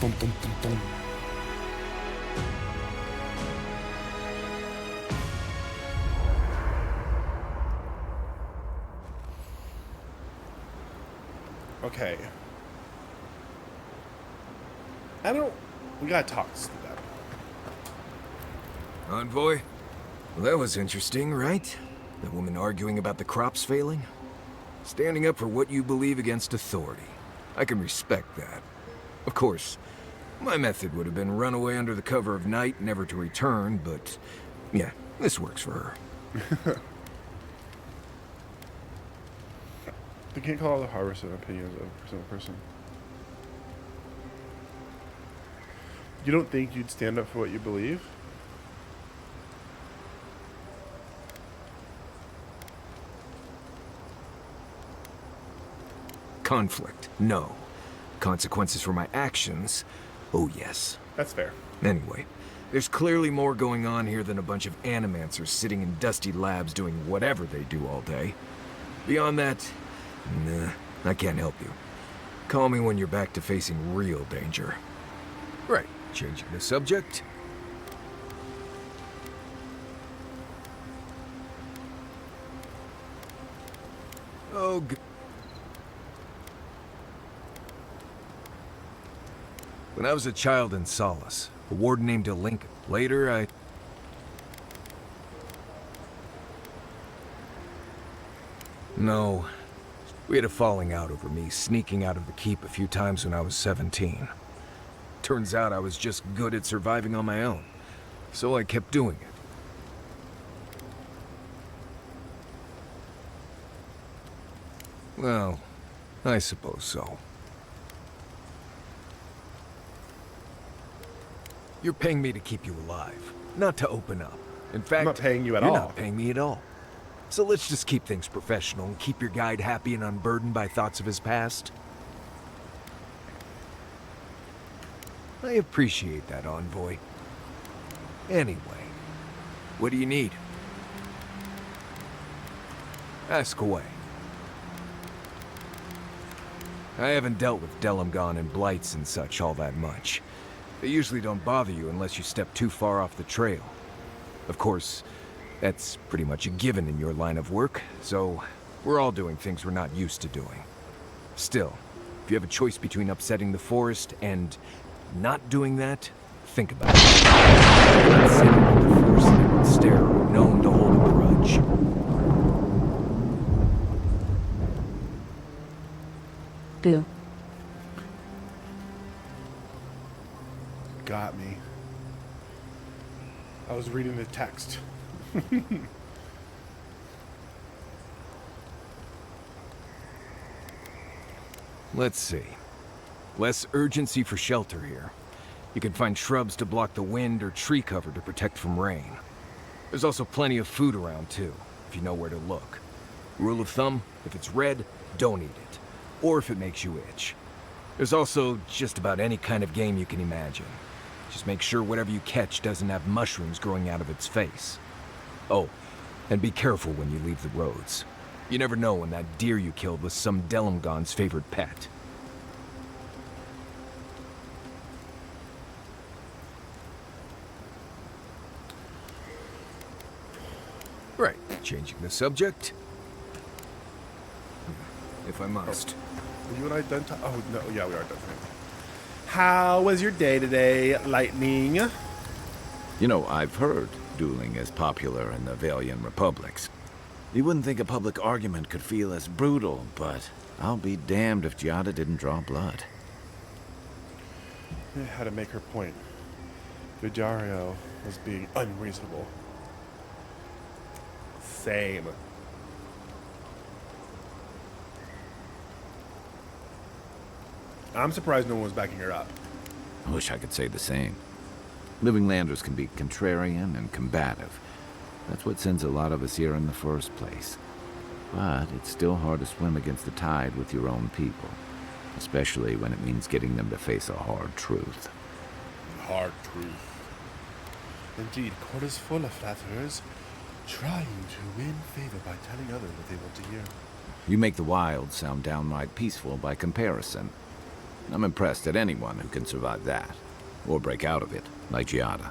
Dun, dun, dun, dun. Okay. We gotta talk to them. Envoy? Well, that was interesting, right? The woman arguing about the crops failing? Standing up for what you believe against authority. I can respect that. Of course, my method would have been run away under the cover of night, never to return, but yeah, this works for her. They can't call all the harvest and opinions of a single person. You don't think you'd stand up for what you believe? Conflict, no. Consequences for my actions, oh yes. That's fair. Anyway, there's clearly more going on here than a bunch of animancers sitting in dusty labs doing whatever they do all day. Beyond that, nah, I can't help you. Call me when you're back to facing real danger. Right, changing the subject. Oh, when I was a child in Solace, a warden named Lincoln. Later, No. We had a falling out over me sneaking out of the keep a few times when I was 17. Turns out I was just good at surviving on my own, so I kept doing it. Well, I suppose so. You're paying me to keep you alive, not to open up. In fact, I'm not paying you at you're all. not paying me at all. So let's just keep things professional and keep your guide happy and unburdened by thoughts of his past. I appreciate that, Envoy. Anyway, what do you need? Ask away. I haven't dealt with Delimgon and Blights and such all that much. They usually don't bother you unless you step too far off the trail. Of course, that's pretty much a given in your line of work, so we're all doing things we're not used to doing. Still, if you have a choice between upsetting the forest and not doing that, think about it. Sitting in the forest stare are known to hold a grudge. Boo. Got me. I was reading the text. Let's see. Less urgency for shelter here. You can find shrubs to block the wind or tree cover to protect from rain. There's also plenty of food around too, if you know where to look. Rule of thumb, if it's red, don't eat it. Or if it makes you itch. There's also just about any kind of game you can imagine. Just make sure whatever you catch doesn't have mushrooms growing out of its face. Oh, and be careful when you leave the roads. You never know when that deer you killed was some Delimgon's favorite pet. Right, changing the subject. If I must. Are you and I done? Oh, no. Yeah, we are done. How was your day today, Lightning? You know, I've heard dueling is popular in the Valian republics. You wouldn't think a public argument could feel as brutal, but I'll be damned if Giada didn't draw blood. I had to make her point. Vidario was being unreasonable. Same. I'm surprised no one was backing her up. I wish I could say the same. Living Landers can be contrarian and combative. That's what sends a lot of us here in the first place. But it's still hard to swim against the tide with your own people. Especially when it means getting them to face a hard truth. Hard truth. Indeed, court is full of flatterers, trying to win favor by telling others what they want to hear. You make the wild sound downright peaceful by comparison. I'm impressed at anyone who can survive that, or break out of it, like Giada.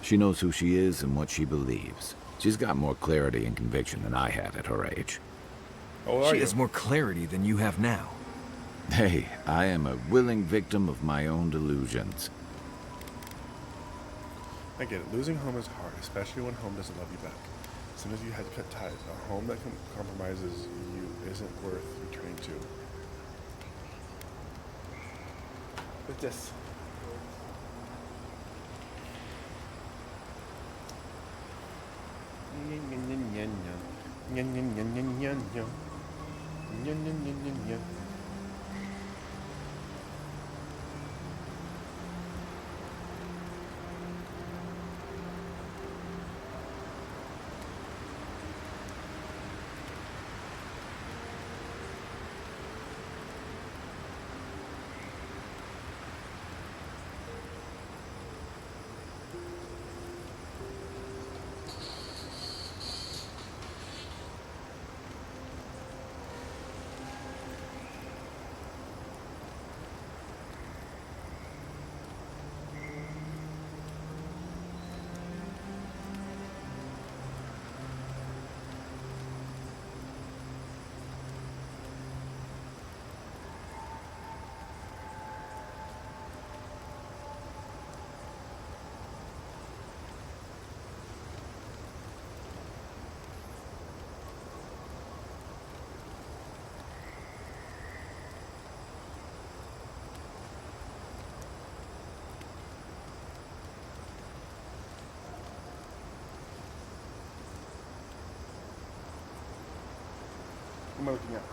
She knows who she is and what she believes. She's got more clarity and conviction than I had at her age. How old are She you? has more clarity than you have now. Hey, I am a willing victim of my own delusions. I get it. Losing home is hard, especially when home doesn't love you back. Sometimes you have to cut ties. A home that compromises you isn't worth returning to. What's this? What am I looking at?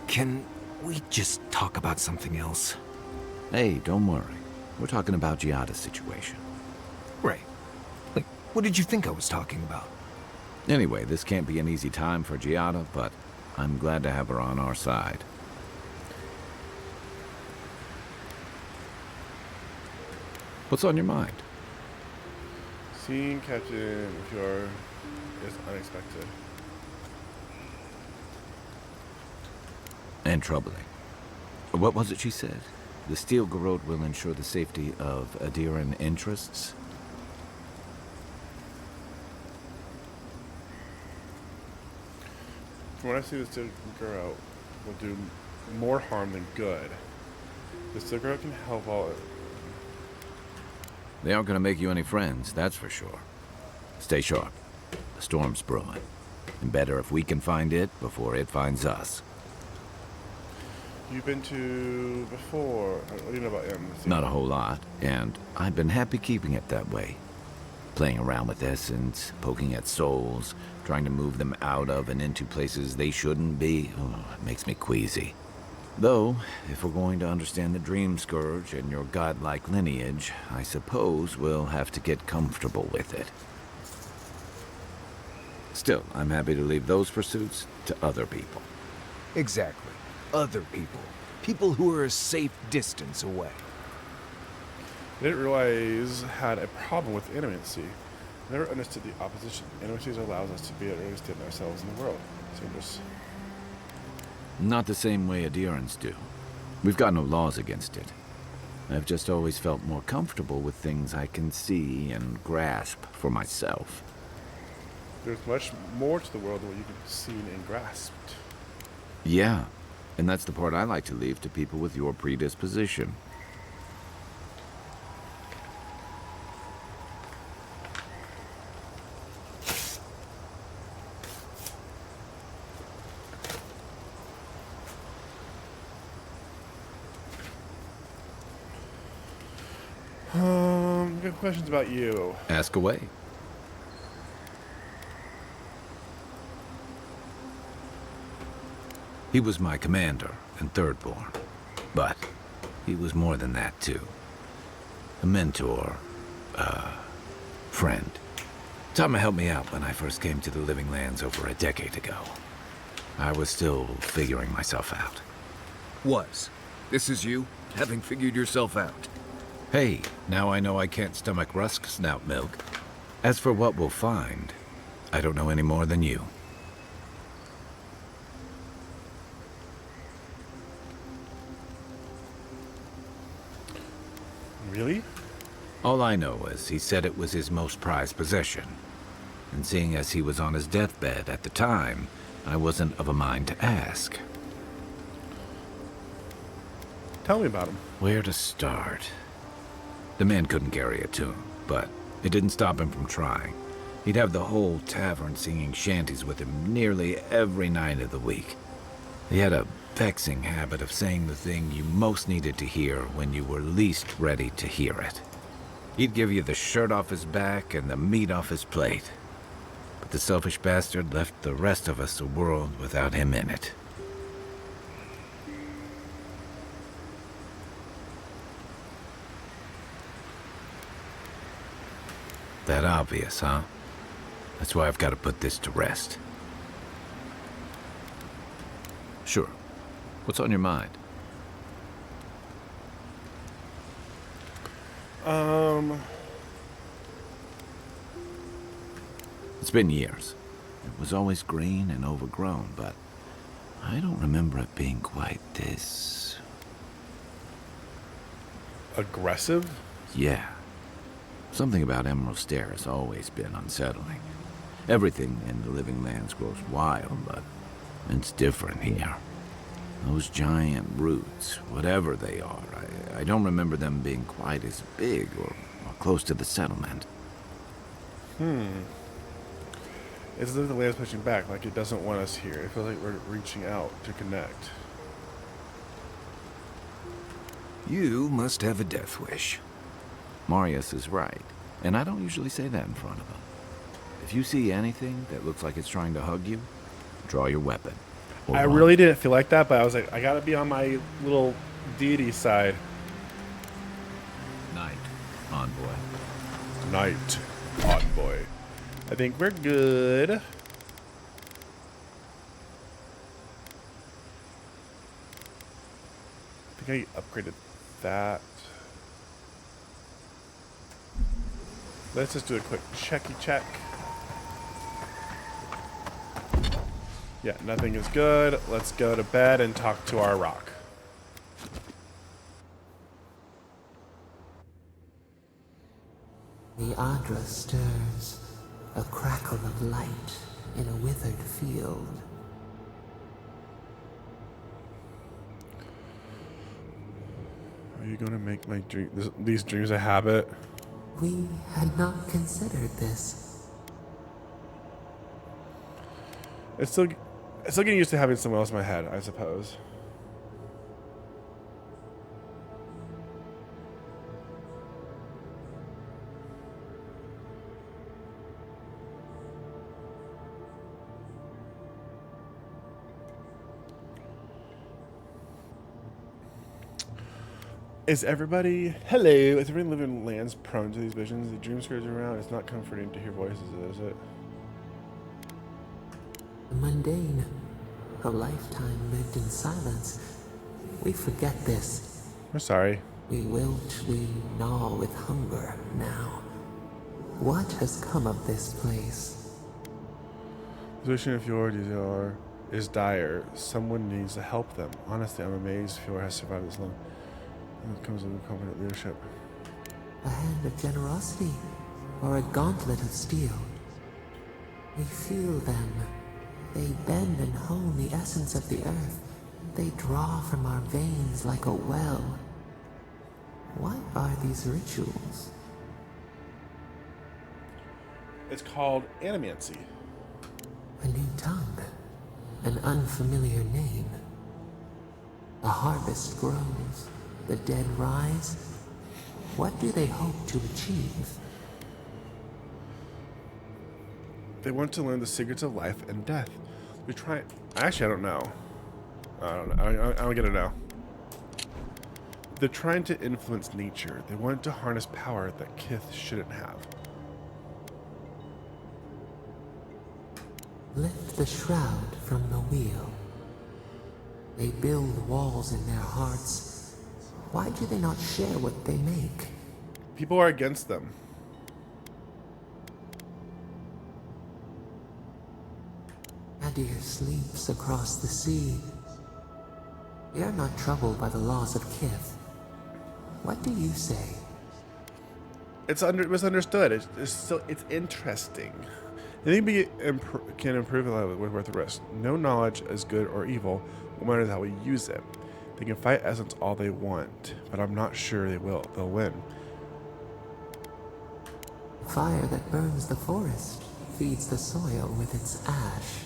Can we just talk about something else? Hey, don't worry. We're talking about Giada's situation. Right. Like, what did you think I was talking about? Anyway, this can't be an easy time for Giada, but I'm glad to have her on our side. What's on your mind? Seeing Captain Fjord is unexpected. And troubling. What was it she said? The Steel Garrote will ensure the safety of Adiran interests? From what I see, the Steel Garrote will do more harm than good. The Steel Garrote can help all. They aren't going to make you any friends, that's for sure. Stay sharp. The storm's brewing. And better if we can find it before it finds us. You've been to before. What do you know about him? Not a whole lot, and I've been happy keeping it that way. Playing around with essence, poking at souls, trying to move them out of and into places they shouldn't be. Oh, it makes me queasy. Though, if we're going to understand the Dream Scourge and your godlike lineage, I suppose we'll have to get comfortable with it. Still, I'm happy to leave those pursuits to other people. Exactly. Other people. People who are a safe distance away. I didn't realize had a problem with intimacy. I never understood the opposition. Intimacy allows us to be understand ourselves in the world. Seems Not the same way adherents do. We've got no laws against it. I've just always felt more comfortable with things I can see and grasp for myself. there's much more to the world than what you can see and grasped. Yeah. And that's the part I like to leave to people with your predisposition. Good questions about you. Ask away. He was my commander and thirdborn, but he was more than that too. A mentor, friend. Tama helped me out when I first came to the Living Lands over a decade ago. I was still figuring myself out. Was. This is you, having figured yourself out. Hey, now I know I can't stomach rusk snout milk. As for what we'll find, I don't know any more than you. Really? All I know is he said it was his most prized possession. And seeing as he was on his deathbed at the time, I wasn't of a mind to ask. Tell me about him. Where to start? The man couldn't carry a tune, but it didn't stop him from trying. He'd have the whole tavern singing shanties with him nearly every night of the week. He had a vexing habit of saying the thing you most needed to hear when you were least ready to hear it. He'd give you the shirt off his back and the meat off his plate. But the selfish bastard left the rest of us a world without him in it. That obvious, huh? That's why I've got to put this to rest. Sure. What's on your mind? It's been years. It was always green and overgrown, but I don't remember it being quite this... Aggressive? Yeah. Something about Emerald Stair has always been unsettling. Everything in the Living Lands grows wild, but it's different here. Those giant roots, whatever they are, I don't remember them being quite as big or close to the settlement. It's as if the land's pushing back, like it doesn't want us here. It feels like we're reaching out to connect. You must have a death wish. Marius is right, and I don't usually say that in front of him. If you see anything that looks like it's trying to hug you, draw your weapon. I really didn't feel like that, but I was like, I gotta be on my little deity side. Night, envoy. Night, envoy. I think we're good. I think I upgraded that. Let's just do a quick checky check. Yeah, nothing is good. Let's go to bed and talk to our rock. The Adra stirs, a crackle of light in a withered field. Are you gonna make my these dreams a habit? We had not considered this. It's still getting used to having someone else in my head, I suppose. Is everybody living in lands prone to these visions? The dream scares around. It's not comforting to hear voices, is it? The mundane, a lifetime lived in silence. We forget this. We're sorry. We wilt, we gnaw with hunger now. What has come of this place? The position of Fjord is dire. Someone needs to help them. Honestly, I'm amazed Fjord has survived this long. It comes with competent leadership. A hand of generosity, or a gauntlet of steel. We feel them. They bend and hone the essence of the earth, They draw from our veins like a well. What are these rituals? It's called animancy. A new tongue. An unfamiliar name. The harvest grows. The dead rise. What do they hope to achieve? They want to learn the secrets of life and death. We try. Actually, I don't know. I don't know. I don't get it now. They're trying to influence nature. They want to harness power that Kith shouldn't have. Lift the shroud from the wheel. They build walls in their hearts. Why do they not share what they make? People are against them. Adir sleeps across the sea. They are not troubled by the laws of Kith. What do you say? It's misunderstood. It's interesting. Anything can improve a lot worth the risk. No knowledge is good or evil, no matter how we use it. They can fight essence all they want, but I'm not sure they will. They'll win. Fire that burns the forest feeds the soil with its ash.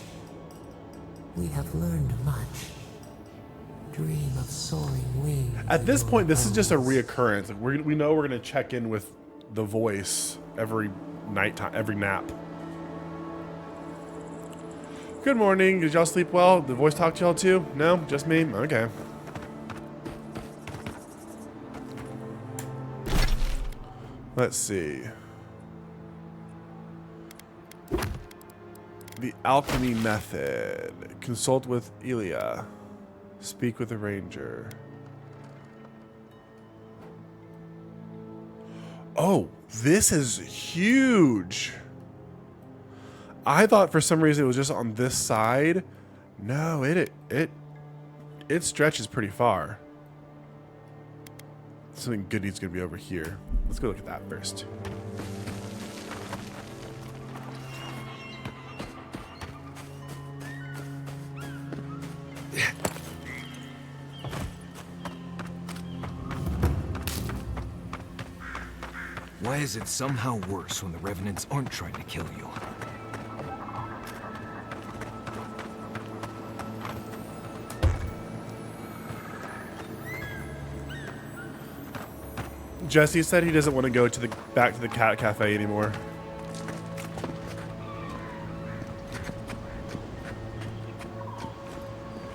We have learned much. Dream of soaring wings. At this point, this is just a reoccurrence. Like we know we're gonna check in with the voice every nighttime, every nap. Good morning. Did y'all sleep well? Did the voice talk to y'all too? No, just me. Okay. Let's see. The alchemy method. Consult with Elia. Speak with the ranger. Oh, this is huge. I thought for some reason it was just on this side. No, it stretches pretty far. Something good needs to be over here. Let's go look at that first. Why is it somehow worse when the Revenants aren't trying to kill you? Jesse said he doesn't want to go to back to the cat cafe anymore.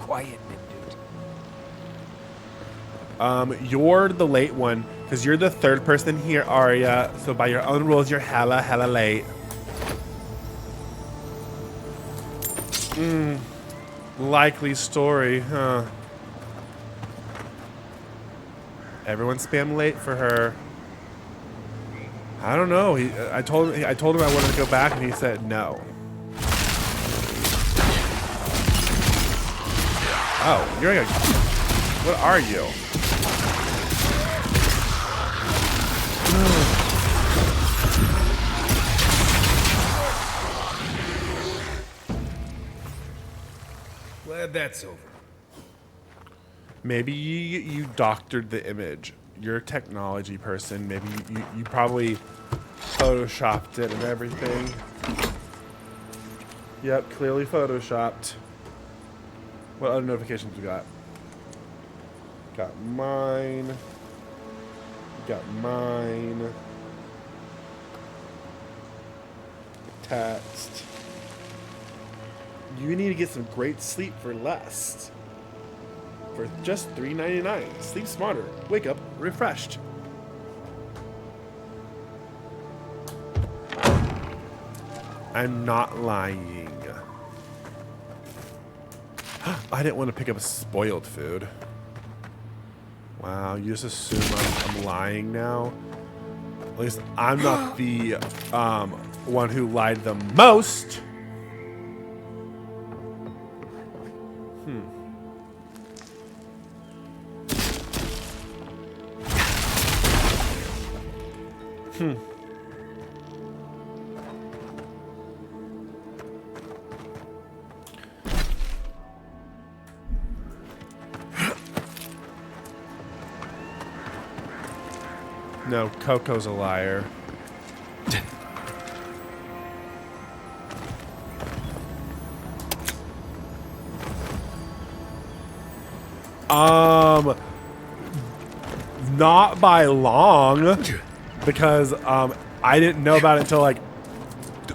Quiet, dude. You're the late one, because you're the third person here, Arya. So by your own rules, you're hella late. Likely story, huh? Everyone spam late for her. I don't know. I told him I wanted to go back, and he said no. Oh, you're like a... What are you? Glad that's over. Maybe you doctored the image. You're a technology person. Maybe you probably photoshopped it and everything. Yep, clearly photoshopped. What other notifications we got? Got mine. Got mine. Text. You need to get some great sleep for less. For just $3.99. Sleep smarter. Wake up refreshed. I'm not lying. I didn't want to pick up a spoiled food. Wow, you just assume I'm lying now? At least I'm not the one who lied the most. No, Coco's a liar. Not by long, because I didn't know about it until like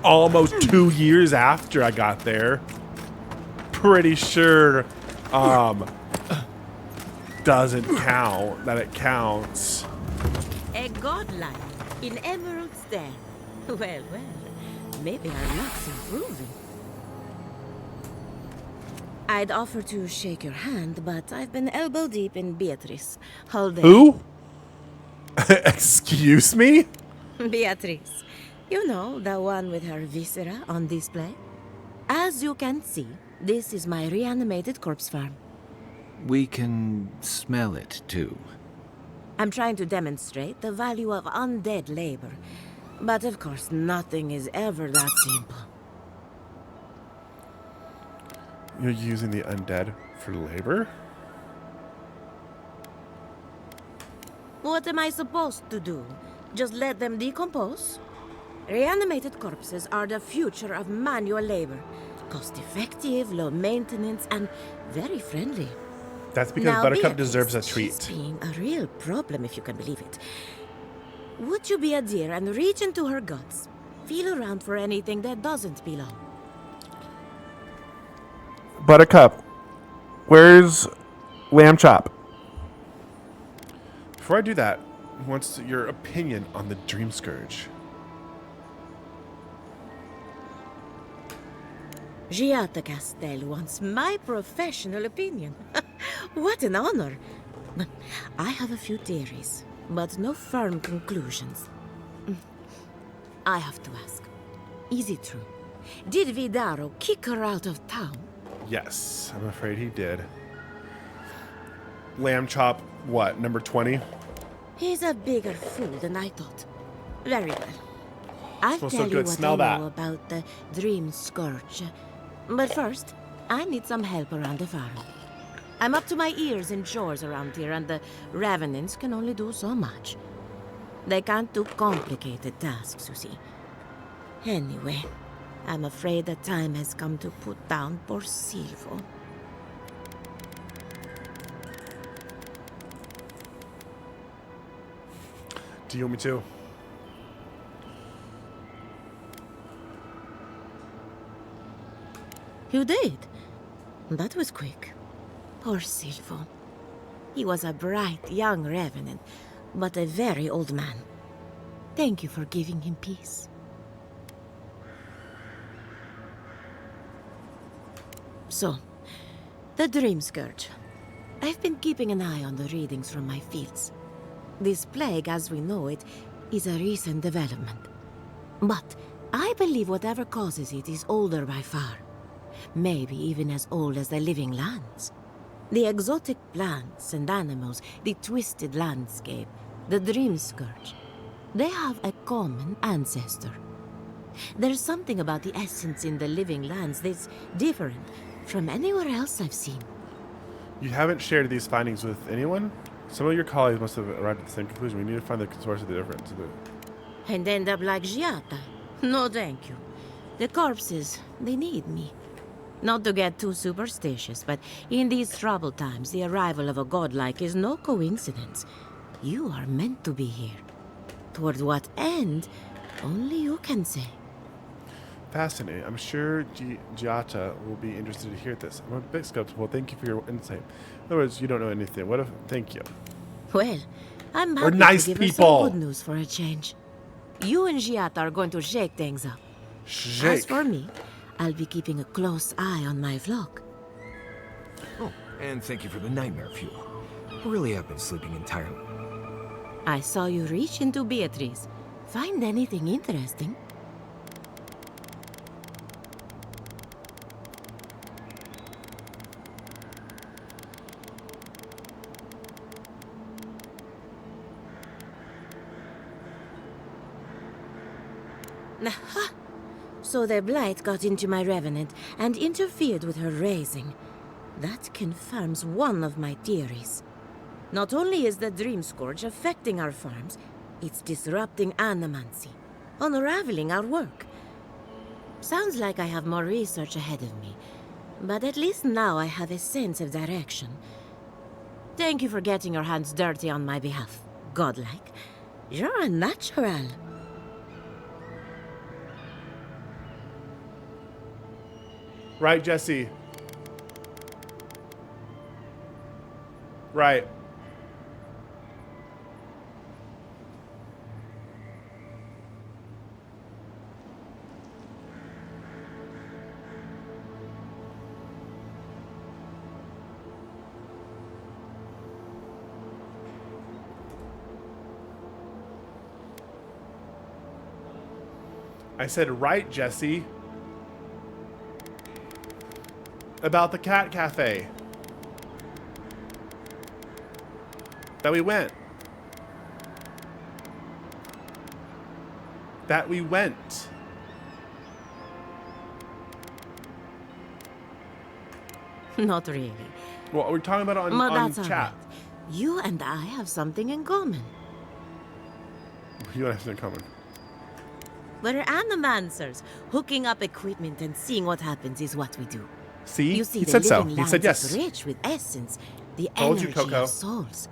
almost 2 years after I got there. Pretty sure doesn't count, that it counts. A godlike in Emerald's Den. Well, well, maybe our luck's improving. I'd offer to shake your hand, but I've been elbow deep in Beatrice all day. Who? Excuse me? Beatrice. You know, the one with her viscera on display? As you can see, this is my reanimated corpse farm. We can smell it, too. I'm trying to demonstrate the value of undead labor. But of course, nothing is ever that simple. You're using the undead for labor? What am I supposed to do? Just let them decompose? Reanimated corpses are the future of manual labor. Cost-effective, low maintenance, and very friendly. That's because Now, Buttercup Beatrice, deserves a she's treat. being a real problem, if you can believe it. Would you be a dear and reach into her guts? Feel around for anything that doesn't belong. Buttercup, where's Lamb Chop? Before I do that, what's your opinion on the Dream Scourge? Giata Castel wants my professional opinion. What an honor. I have a few theories, but no firm conclusions. I have to ask, is it true? Did Vidaro kick her out of town? Yes, I'm afraid he did. Lamb Chop, what, number 20? He's a bigger fool than I thought. Very well. I'll Smells so tell you good. what Smell I that. know about the Dream Scourge. But first, I need some help around the farm. I'm up to my ears in chores around here, and the Revenants can only do so much. They can't do complicated tasks, you see. Anyway, I'm afraid the time has come to put down poor Silvo. Do you want me to? You did? That was quick. Poor Silvo. He was a bright young revenant, but a very old man. Thank you for giving him peace. So, the Dream Scourge. I've been keeping an eye on the readings from my fields. This plague, as we know it, is a recent development. But I believe whatever causes it is older by far. Maybe even as old as the living lands. The exotic plants and animals, the twisted landscape, the Dream Scourge. They have a common ancestor. There's something about the essence in the living lands that's different from anywhere else I've seen. You haven't shared these findings with anyone? Some of your colleagues must have arrived at the same conclusion. We need to find the source of the difference. And end up like Giata. No thank you. The corpses, they need me. Not to get too superstitious, but in these troubled times, the arrival of a godlike is no coincidence. You are meant to be here. Toward what end, only you can say. Fascinating. I'm sure Giata will be interested to hear this. I'm a bit skeptical. Thank you for your insight. In other words, you don't know anything. What if? Thank you. Well, I'm We're happy nice to give us people. some good news for a change. You and Giata are going to shake things up. As Shake. for me, I'll be keeping a close eye on my flock. Oh, and thank you for the nightmare fuel. Really have been sleeping entirely. I saw you reach into Beatrice. Find anything interesting? Aha! So the blight got into my revenant and interfered with her raising. That confirms one of my theories. Not only is the Dream Scourge affecting our farms, It's disrupting animancy, unraveling our work. Sounds like I have more research ahead of me, but at least now I have a sense of direction. Thank you for getting your hands dirty on my behalf, godlike. You're a natural. Right, Jesse? Right. I said right, Jesse. About the cat cafe. That we went. That we went. Not really. Well, we're talking about it But on that's all chat. right. You and I have something in common. You don't have something in common. We're animancers. Hooking up equipment and seeing what happens is what we do. See? You see, He the said so. living He lands said yes. is rich with essence, the Told you, energy Coco. of souls.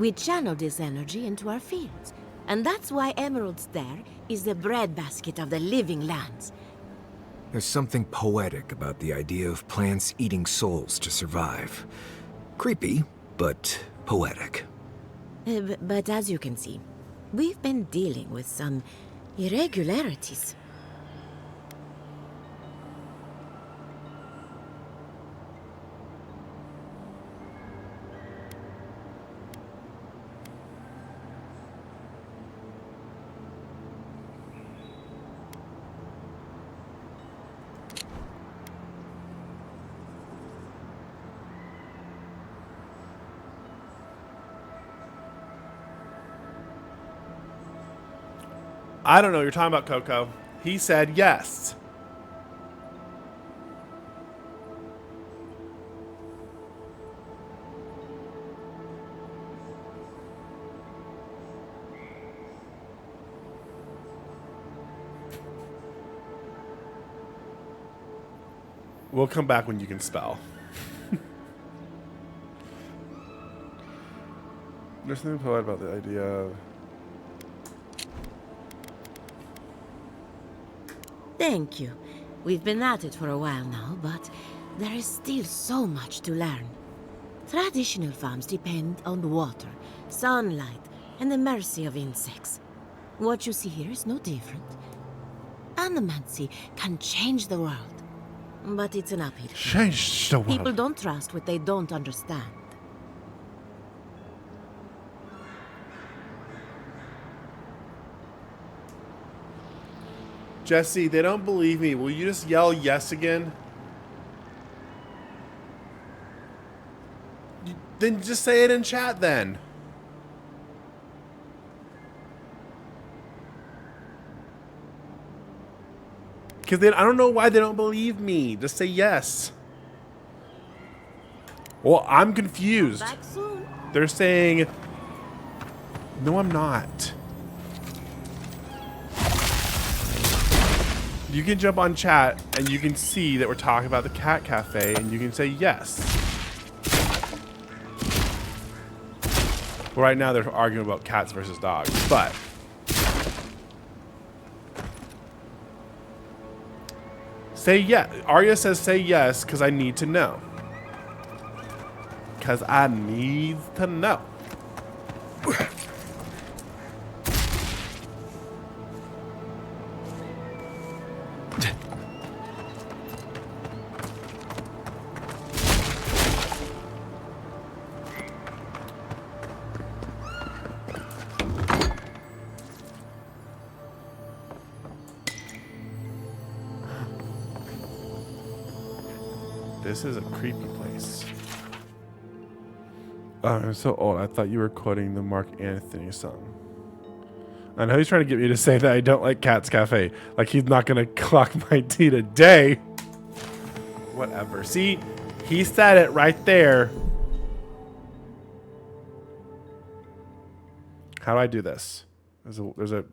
We channel this energy into our fields, and that's why Emerald's there is the breadbasket of the living lands. There's something poetic about the idea of plants eating souls to survive. Creepy, but poetic. But as you can see, we've been dealing with some irregularities. I don't know what you're talking about, Coco. He said yes. We'll come back when you can spell. There's something poetic about the idea of... Thank you. We've been at it for a while now, but there is still so much to learn. Traditional farms depend on water, sunlight, and the mercy of insects. What you see here is no different. Animancy can change the world, but it's an uphill. Change the world. People don't trust what they don't understand. Jesse, they don't believe me. Will you just yell yes again? Then just say it in chat then. Because I don't know why they don't believe me. Just say yes. Well, I'm confused. Back soon. They're saying, no, I'm not. You can jump on chat and you can see that we're talking about the cat cafe and you can say yes. Well, right now they're arguing about cats versus dogs, but say yes. Arya says say yes because I need to know. Because I need to know. This is a creepy place. Oh, I'm so old. I thought you were quoting the Mark Anthony song. I know he's trying to get me to say that I don't like Cat's Cafe. Like he's not going to clock my tea today. Whatever. See, he said it right there. How do I do this? There's a.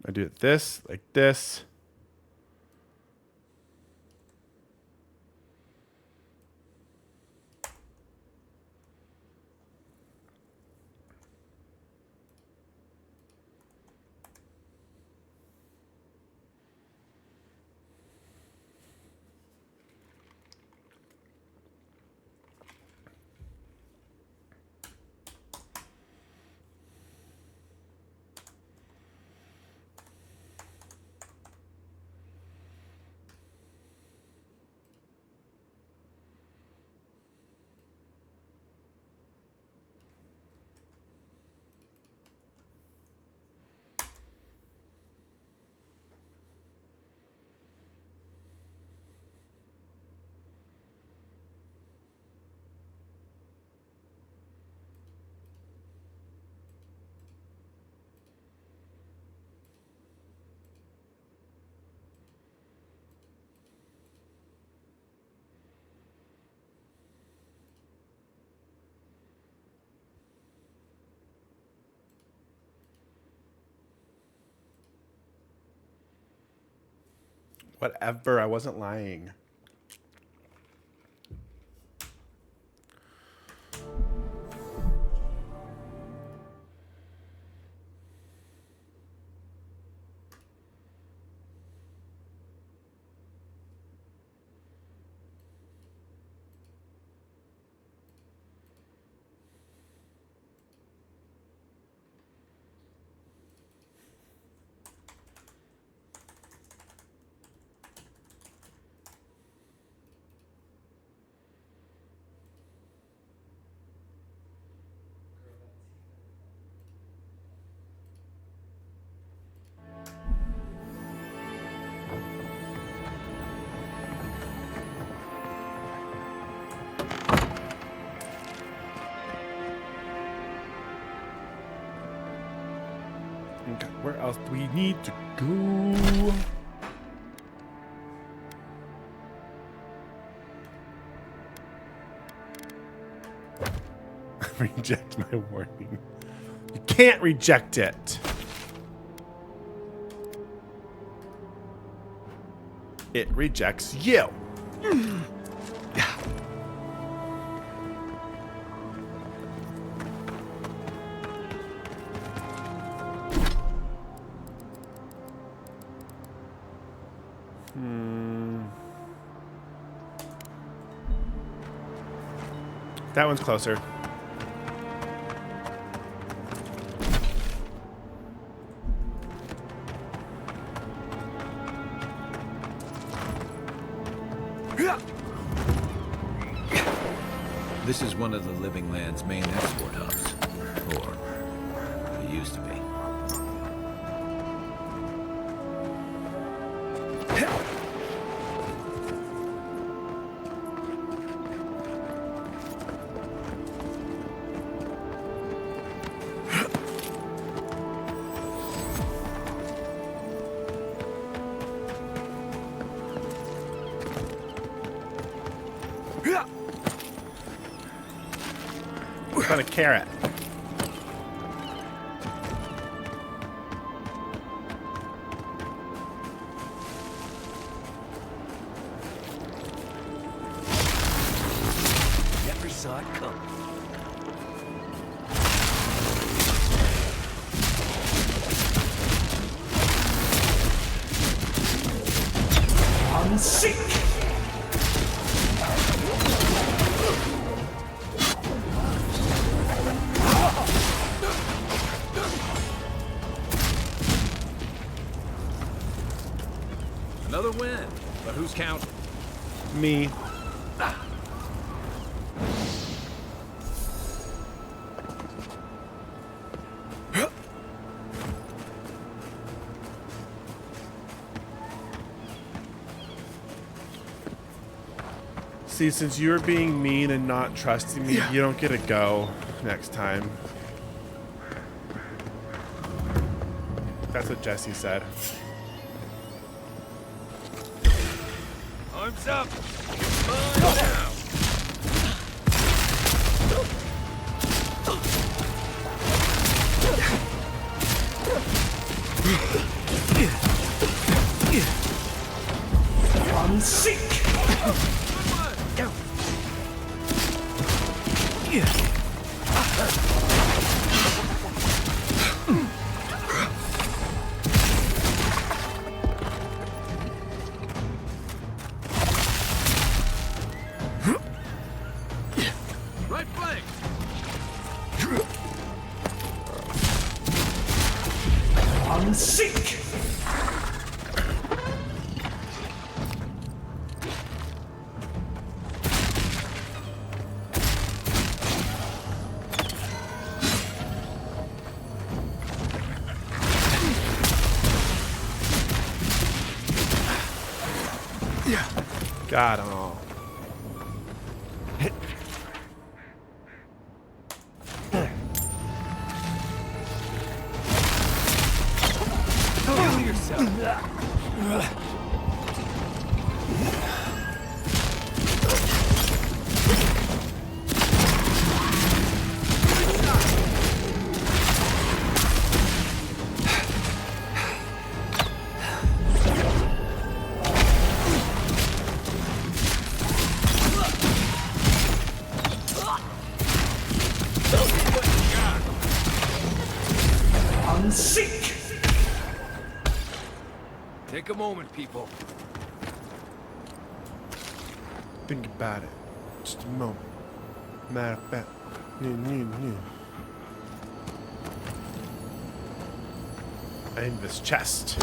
I do it this, like this. Whatever. I wasn't lying. Okay, where else do we need to go? Reject my warning. You can't reject it. It rejects you. That one's closer. This is one of the Living Land's main export hubs. Or it used to be. Got a carrot. Never saw it coming. Unseek! Another win, but who's counting? Me. See, since you're being mean and not trusting me, you don't get to go next time. That's what Jesse said. Arms up! Mine now! Right flank! Got 'em all. Heal yourself. Take a moment, people. Think about it. Just a moment. Matter of fact. Aim this chest.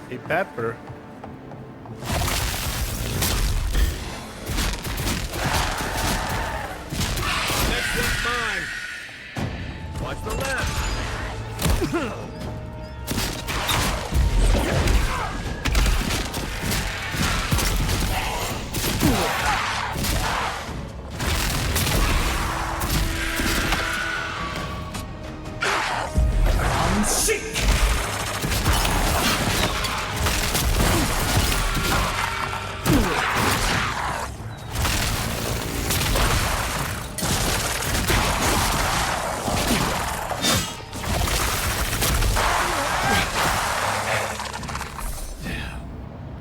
A pepper. Next one's mine. Watch the left.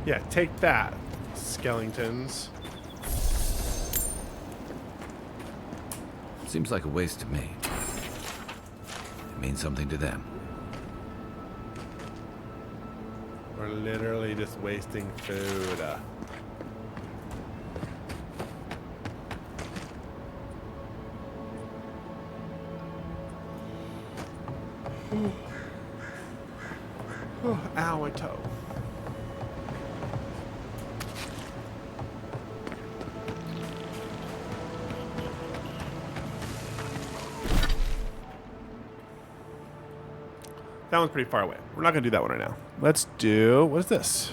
Yeah, take that, skeletons. Seems like a waste to me. It means something to them. We're literally just wasting food. Oh, ow, my toe. That one's pretty far away. We're not gonna do that one right now. Let's do, what is this?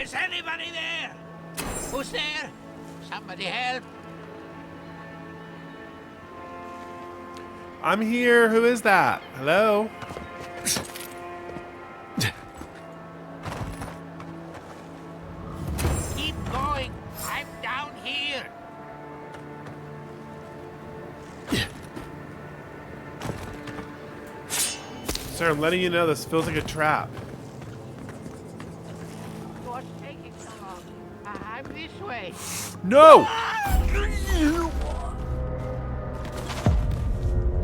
Is anybody there? Who's there? Somebody help. I'm here. Who is that? Hello? Keep going. I'm down here. Sir, I'm letting you know this feels like a trap. What's taking so long? I'm this way. No!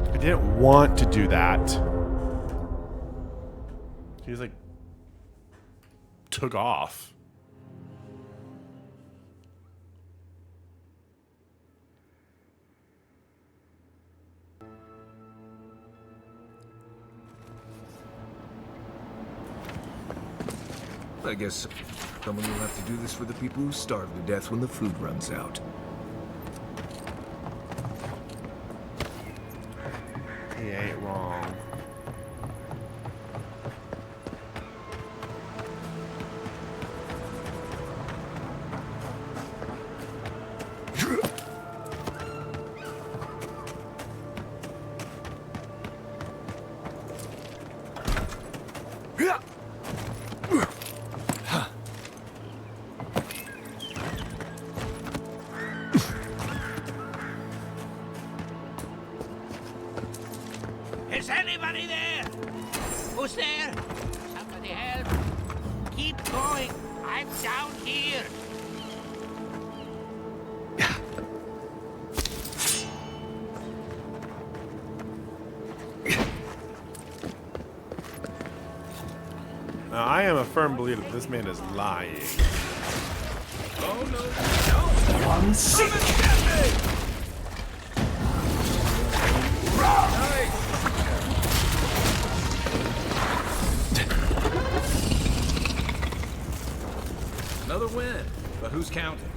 I didn't want to do that. He's like took off. I guess someone will have to do this for the people who starve to death when the food runs out. He ain't wrong. Is anybody there? Who's there? Somebody help. Keep going. I'm down here. Now, I am a firm believer that this man is lying. Oh no, no! One sick! Another win, but who's counting?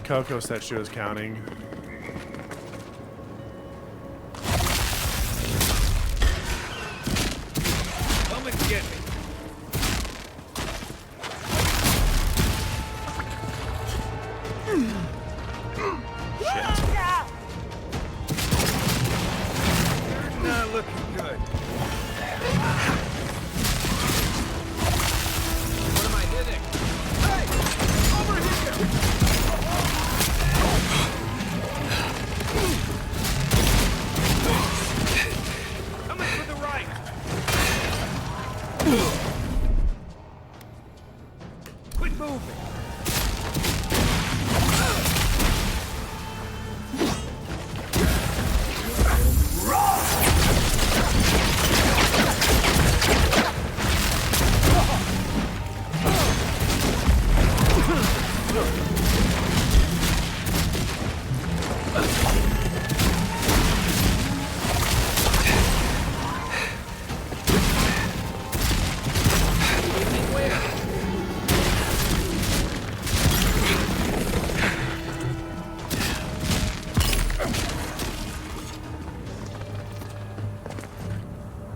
Coco said she was counting. Come and get me. You're not looking good. What am I hitting? Hey! Over here! Coming for the right. Quit moving.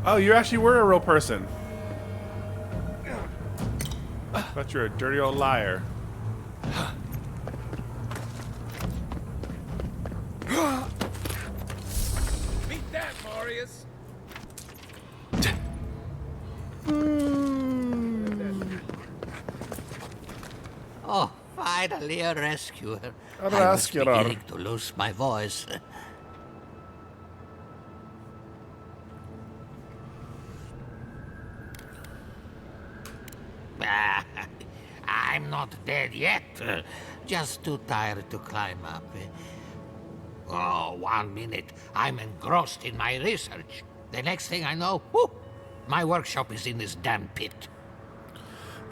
Oh, you actually were a real person. But you're a dirty old liar. Beat that, Marius. Oh, finally a rescuer. A I was rescuer. beginning to lose my voice. I'm not dead yet. Just too tired to climb up. Oh, 1 minute, I'm engrossed in my research. The next thing I know, whoo, my workshop is in this damn pit.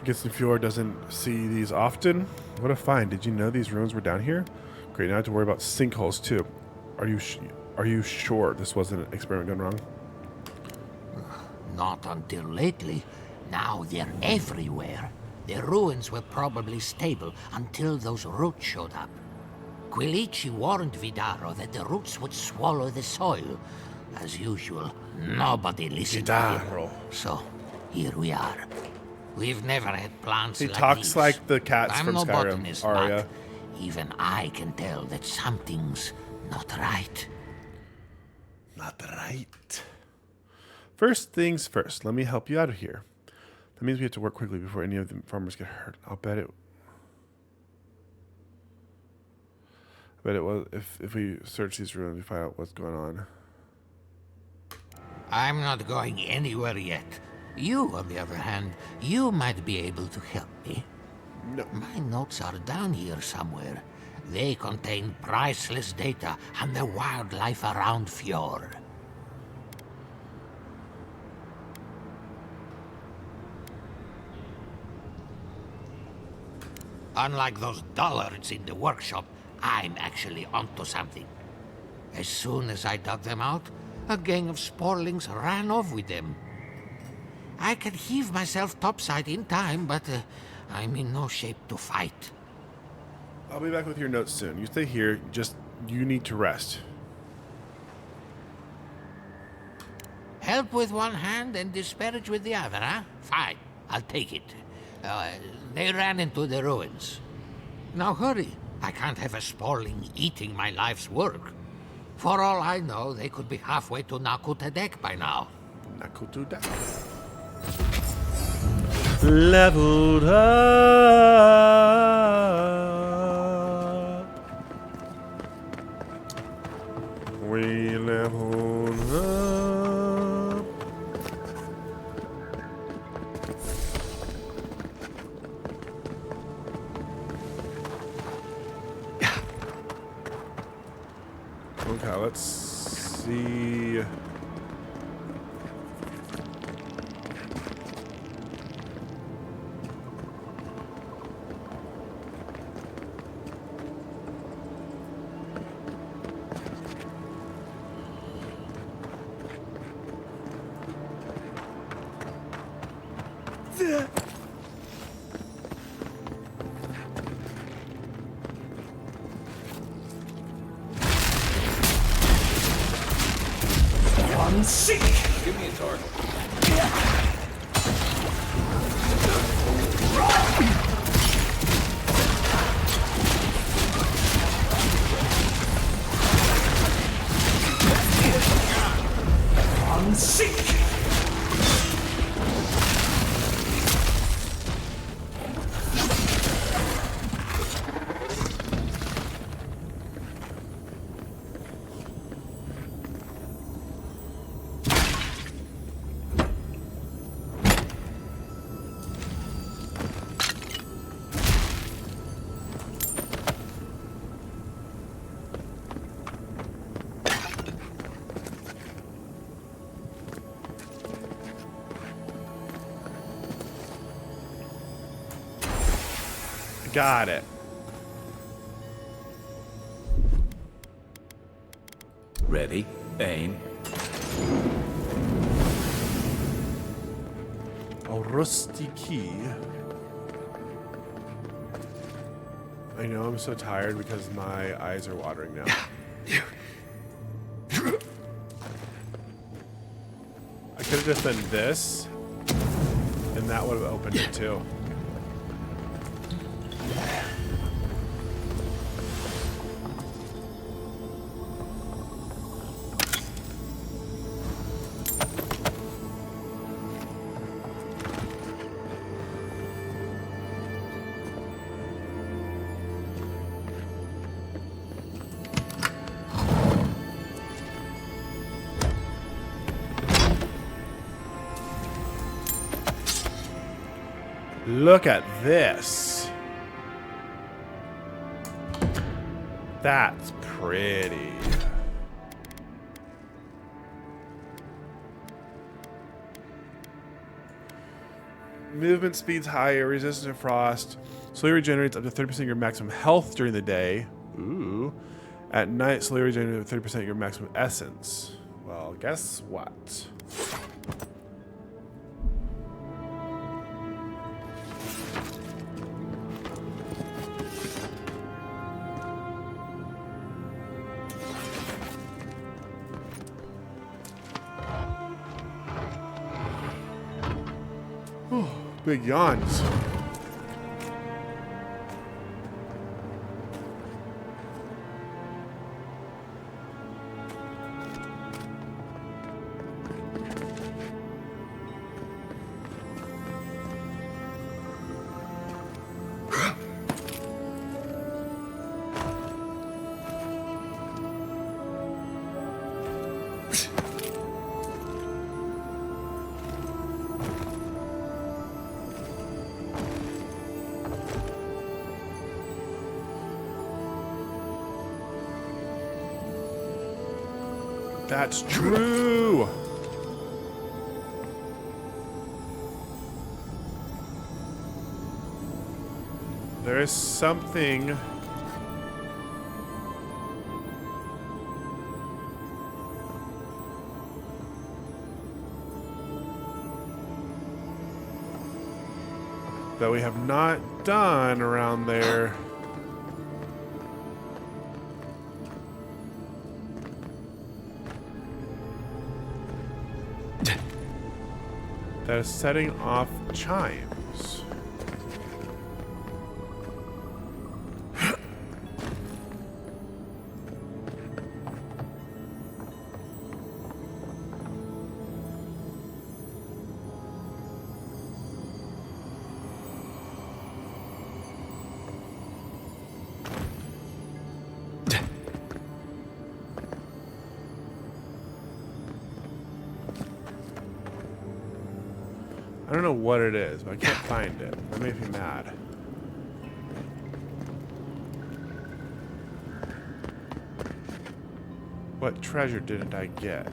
Guess the Fjord doesn't see these often. What a find! Did you know these ruins were down here? Great, now I have to worry about sinkholes too. Are you sure this wasn't an experiment gone wrong? Not until lately. Now they're everywhere. The ruins were probably stable until those roots showed up. Quilici warned Vidaro that the roots would swallow the soil. As usual, nobody listened to him. Vidaro. So, here we are. We've never had plants He like talks these. like the cats I'm from no Skyrim, botanist, Arya. but even I can tell that something's not right. Not right. First things first, let me help you out of here. That means we have to work quickly before any of the farmers get hurt. I bet it was if we search these ruins, we find out what's going on. I'm not going anywhere yet. You, on the other hand, you might be able to help me. No. My notes are down here somewhere. They contain priceless data on the wildlife around Fjord. Unlike those dullards in the workshop, I'm actually onto something. As soon as I dug them out, a gang of sporlings ran off with them. I can heave myself topside in time, but I'm in no shape to fight. I'll be back with your notes soon. You stay here. You need to rest. Help with one hand and disparage with the other, huh? Fine, I'll take it. They ran into the ruins. Now hurry. I can't have a sporling eating my life's work. For all I know, they could be halfway to Nakutadek by now. Nakutudek. Leveled up. We leveled up. Okay, let's see. Give me a target. Got it. Ready, aim. A rusty key. I know I'm so tired because my eyes are watering now. I could have just done this, and that would have opened it too. Look at this. That's pretty. Movement speed's higher, resistance to frost. Slowly regenerates up to 30% of your maximum health during the day. Ooh. At night, slowly regenerates 30% of your maximum essence. Well, guess what? Big yawns. That's true. There is something. That we have not done around there. That is setting off chimes. I don't know what it is, but I can't find it. That makes me mad. What treasure didn't I get?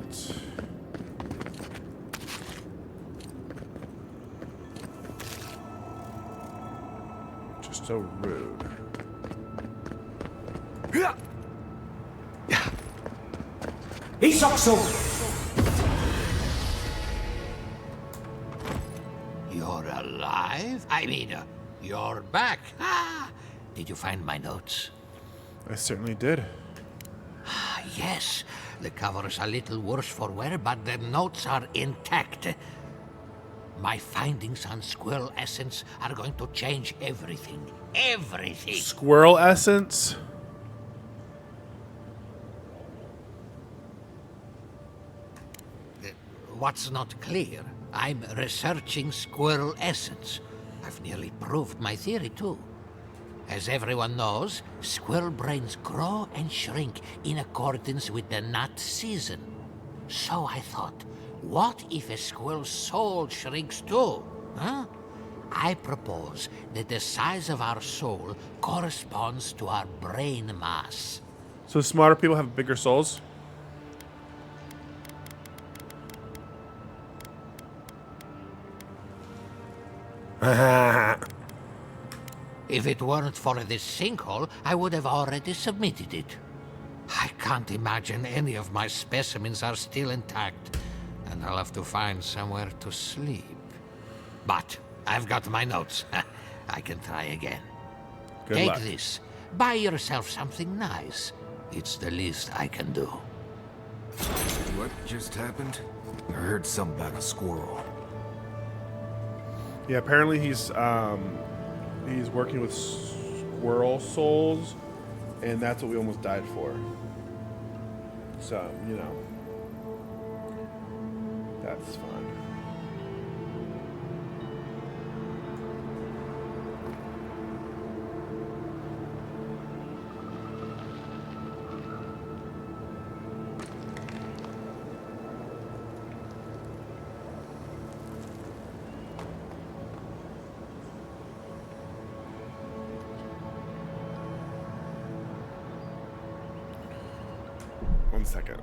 Just so rude. You're alive? I mean, you're back. Ah, did you find my notes? I certainly did. Ah, yes. The cover's a little worse for wear, but the notes are intact. My findings on squirrel essence are going to change everything. Everything. Squirrel essence? What's not clear? I'm researching squirrel essence. I've nearly proved my theory, too. As everyone knows, squirrel brains grow and shrink in accordance with the nut season. So I thought, what if a squirrel's soul shrinks too? Huh? I propose that the size of our soul corresponds to our brain mass. So smarter people have bigger souls? If it weren't for this sinkhole, I would have already submitted it. I can't imagine any of my specimens are still intact, and I'll have to find somewhere to sleep. But I've got my notes. I can try again. Good Take luck. this. Buy yourself something nice. It's the least I can do. What just happened? I heard something about a squirrel. Yeah, apparently he's working with squirrel souls, and that's what we almost died for. So, you know, that's fun. One second.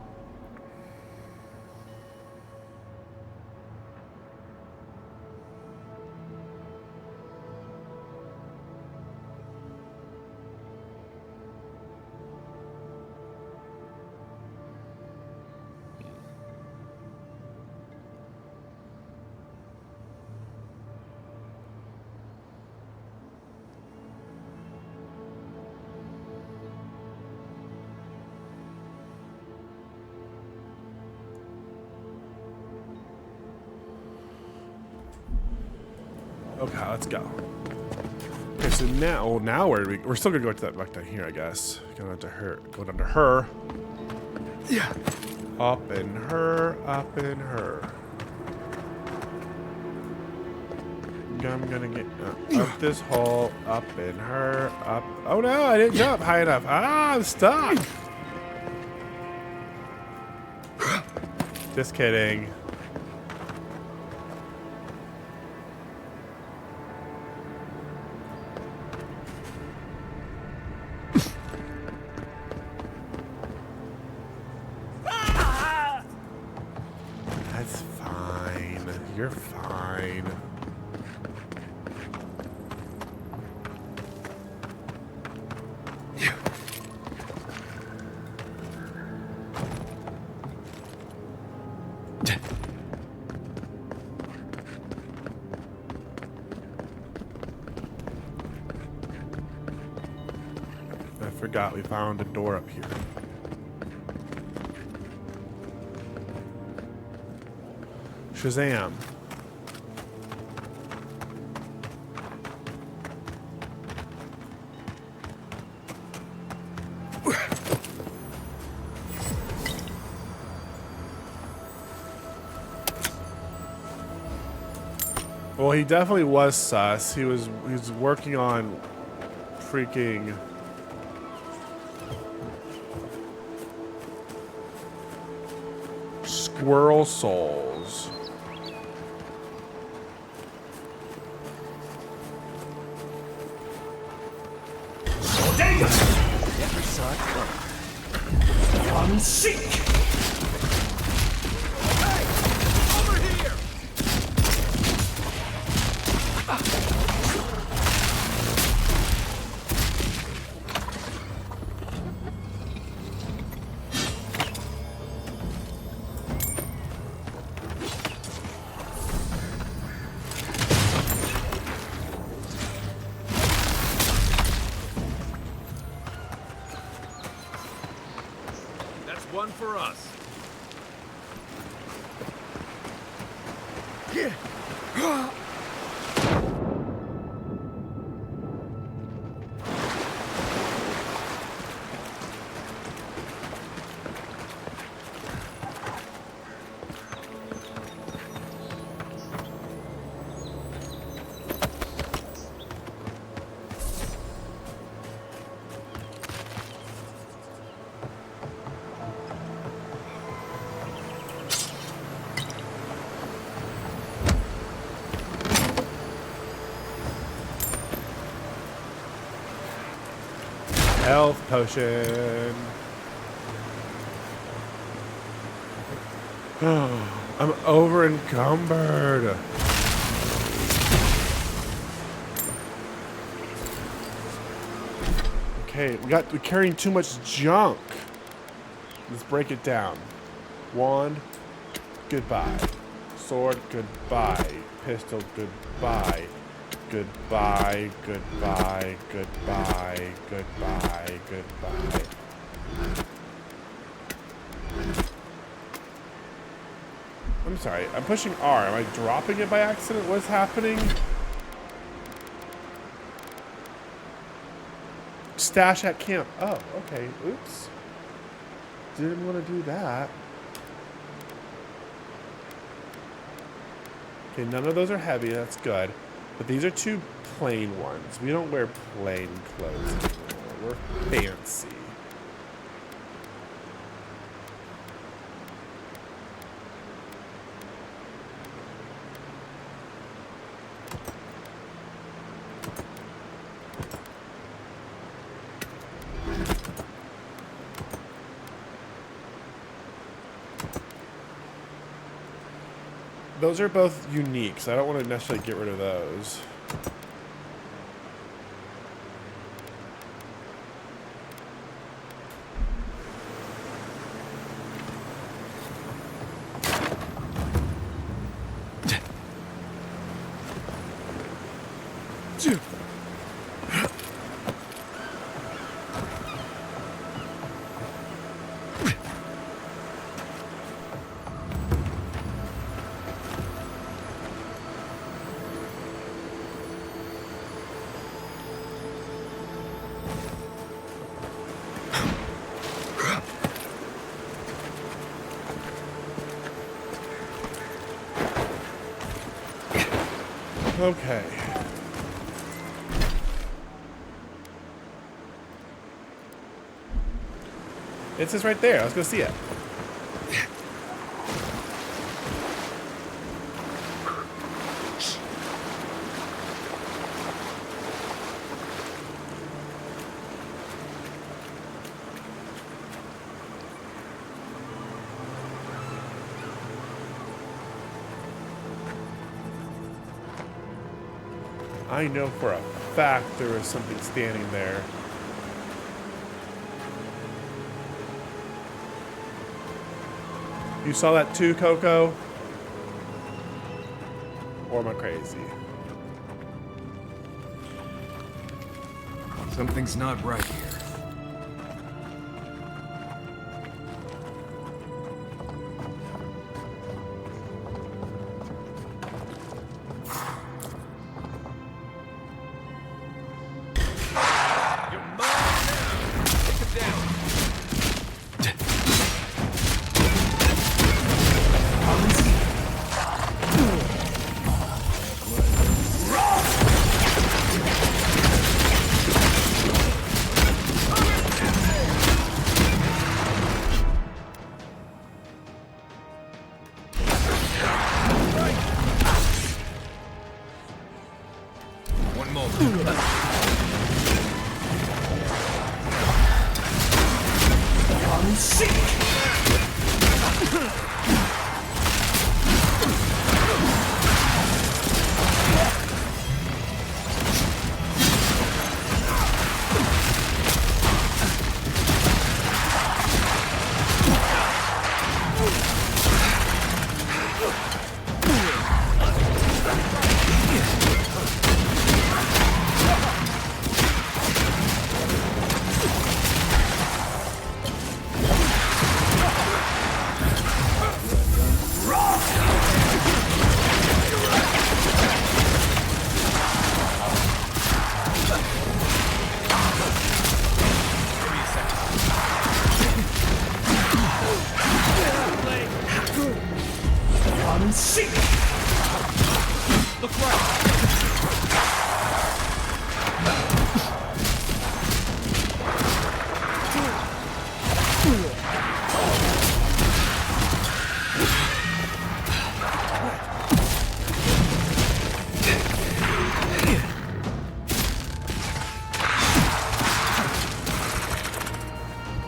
Okay, let's go. Okay, so now we're still gonna go to that back down here, I guess. Go down to her. Go down to her. Yeah. Up in her. Up in her. I'm gonna get up this hole. Up in her. Up. Oh no! I didn't jump high enough. Ah, I'm stuck. Just kidding. That's fine. You're fine. I forgot we found a door up here. Shazam. Well, he definitely was sus. He was working on freaking squirrel souls. Never saw it coming. One seek. Over here. One for us. Health potion. I'm over encumbered. Okay, we're carrying too much junk. Let's break it down. Wand, goodbye. Sword, goodbye. Pistol, goodbye. Goodbye, goodbye, goodbye, goodbye, goodbye. I'm sorry, I'm pushing R. Am I dropping it by accident? What's happening? Stash at camp. Oh, okay. Oops. Didn't want to do that. Okay, none of those are heavy. That's good. But these are two plain ones. We don't wear plain clothes anymore. We're fancy. Those are both unique, so I don't want to necessarily get rid of those. Okay. It's just right there. Let's go see it. I know for a fact there was something standing there. You saw that too, Coco? Or am I crazy? Something's not right here. One moment.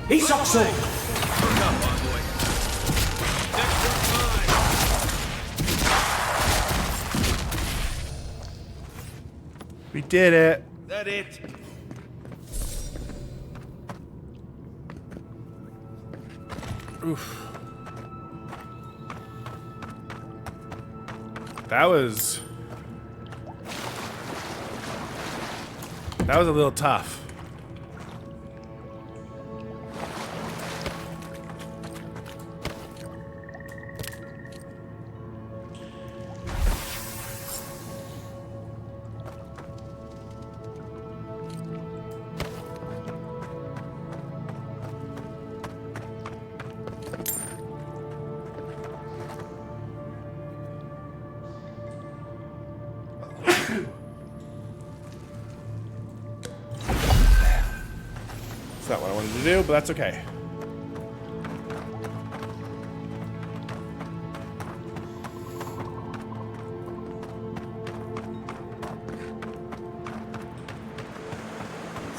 He's up soon. We did it. That it? Oof. That was a little tough. It's not what I wanted to do, but that's okay.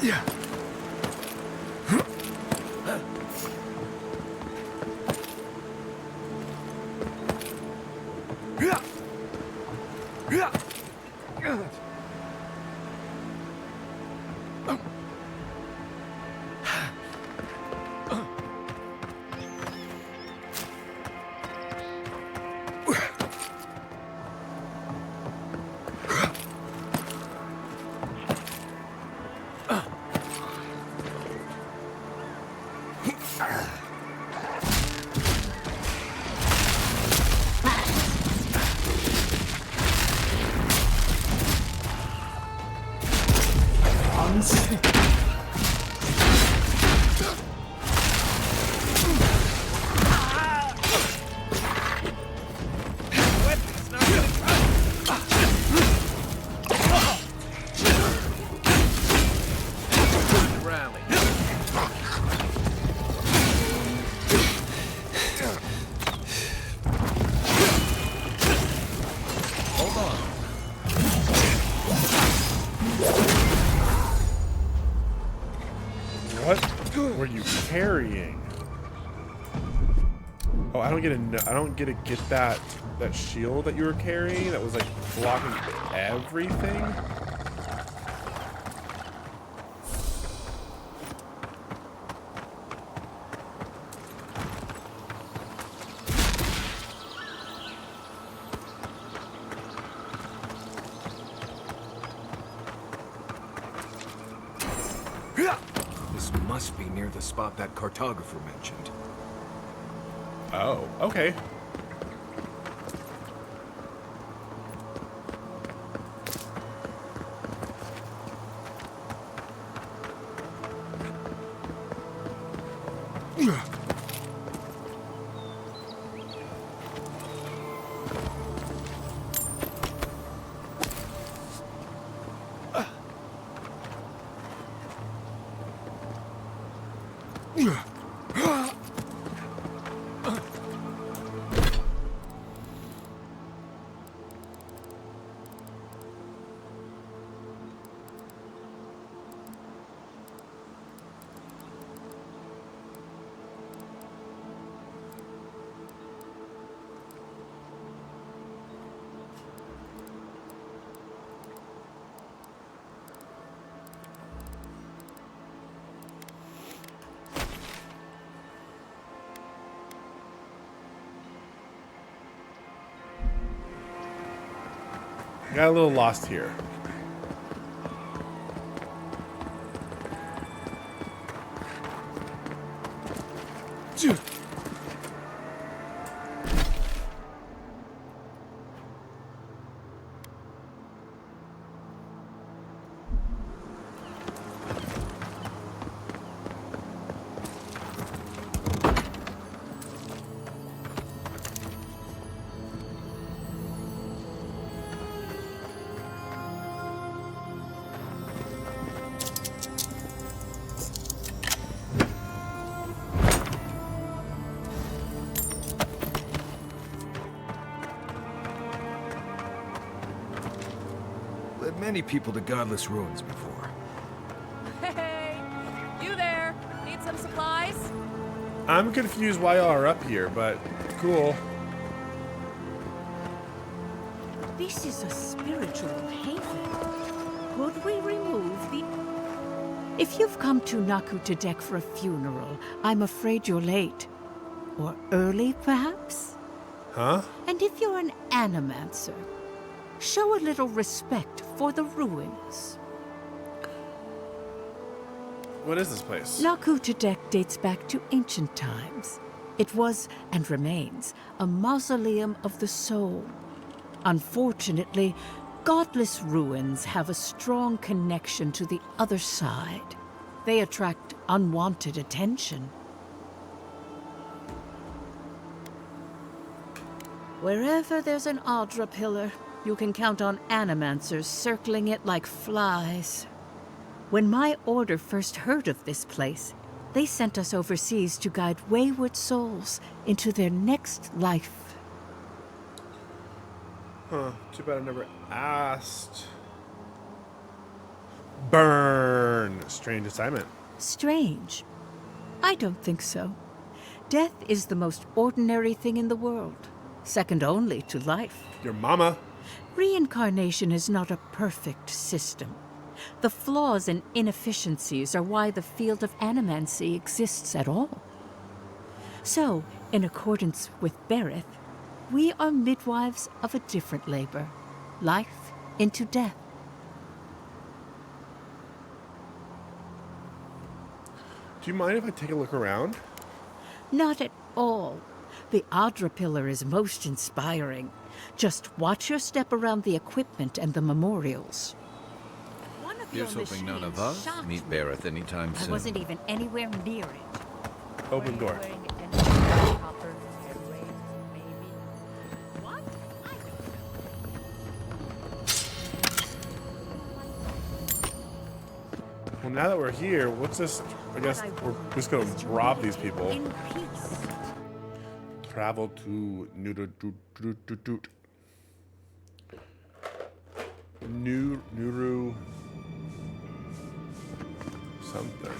Yeah. carrying? Oh, I don't get to get that shield that you were carrying that was like blocking everything. This must be near the spot that cartographer mentioned. Oh, okay. Got a little lost here. Led many people to godless ruins before. Hey! You there! Need some supplies? I'm confused why y'all are up here, but cool. This is a spiritual haven. Could we remove the... If you've come to Nakutadek for a funeral, I'm afraid you're late. Or early, perhaps? Huh? And if you're an animancer, show a little respect for the ruins. What is this place? Nakutadek dates back to ancient times. It was, and remains, a mausoleum of the soul. Unfortunately, godless ruins have a strong connection to the other side. They attract unwanted attention. Wherever there's an Adra pillar, you can count on animancers circling it like flies. When my order first heard of this place, they sent us overseas to guide wayward souls into their next life. Huh. Too bad I never asked. Burn! Strange assignment. Strange? I don't think so. Death is the most ordinary thing in the world, second only to life. Your mama. Reincarnation is not a perfect system. The flaws and inefficiencies are why the field of animancy exists at all. So, in accordance with Berith, we are midwives of a different labor, life into death. Do you mind if I take a look around? Not at all. The Adra pillar is most inspiring. Just watch your step around the equipment and the memorials. One of your Here's hoping none of machines us shocked meet me. Berith anytime I soon. wasn't even anywhere near it. Open door. What? Well, now that we're here, what's this? I guess we're just gonna rob these people. In peace. Travel to Nuru something.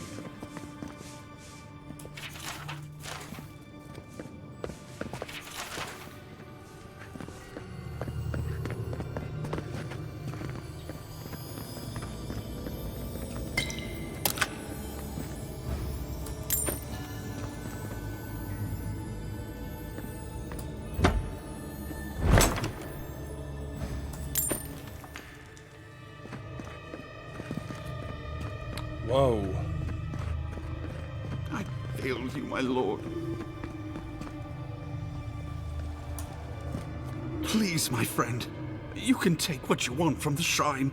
failed you, my lord. Please, my friend, you can take what you want from the shrine.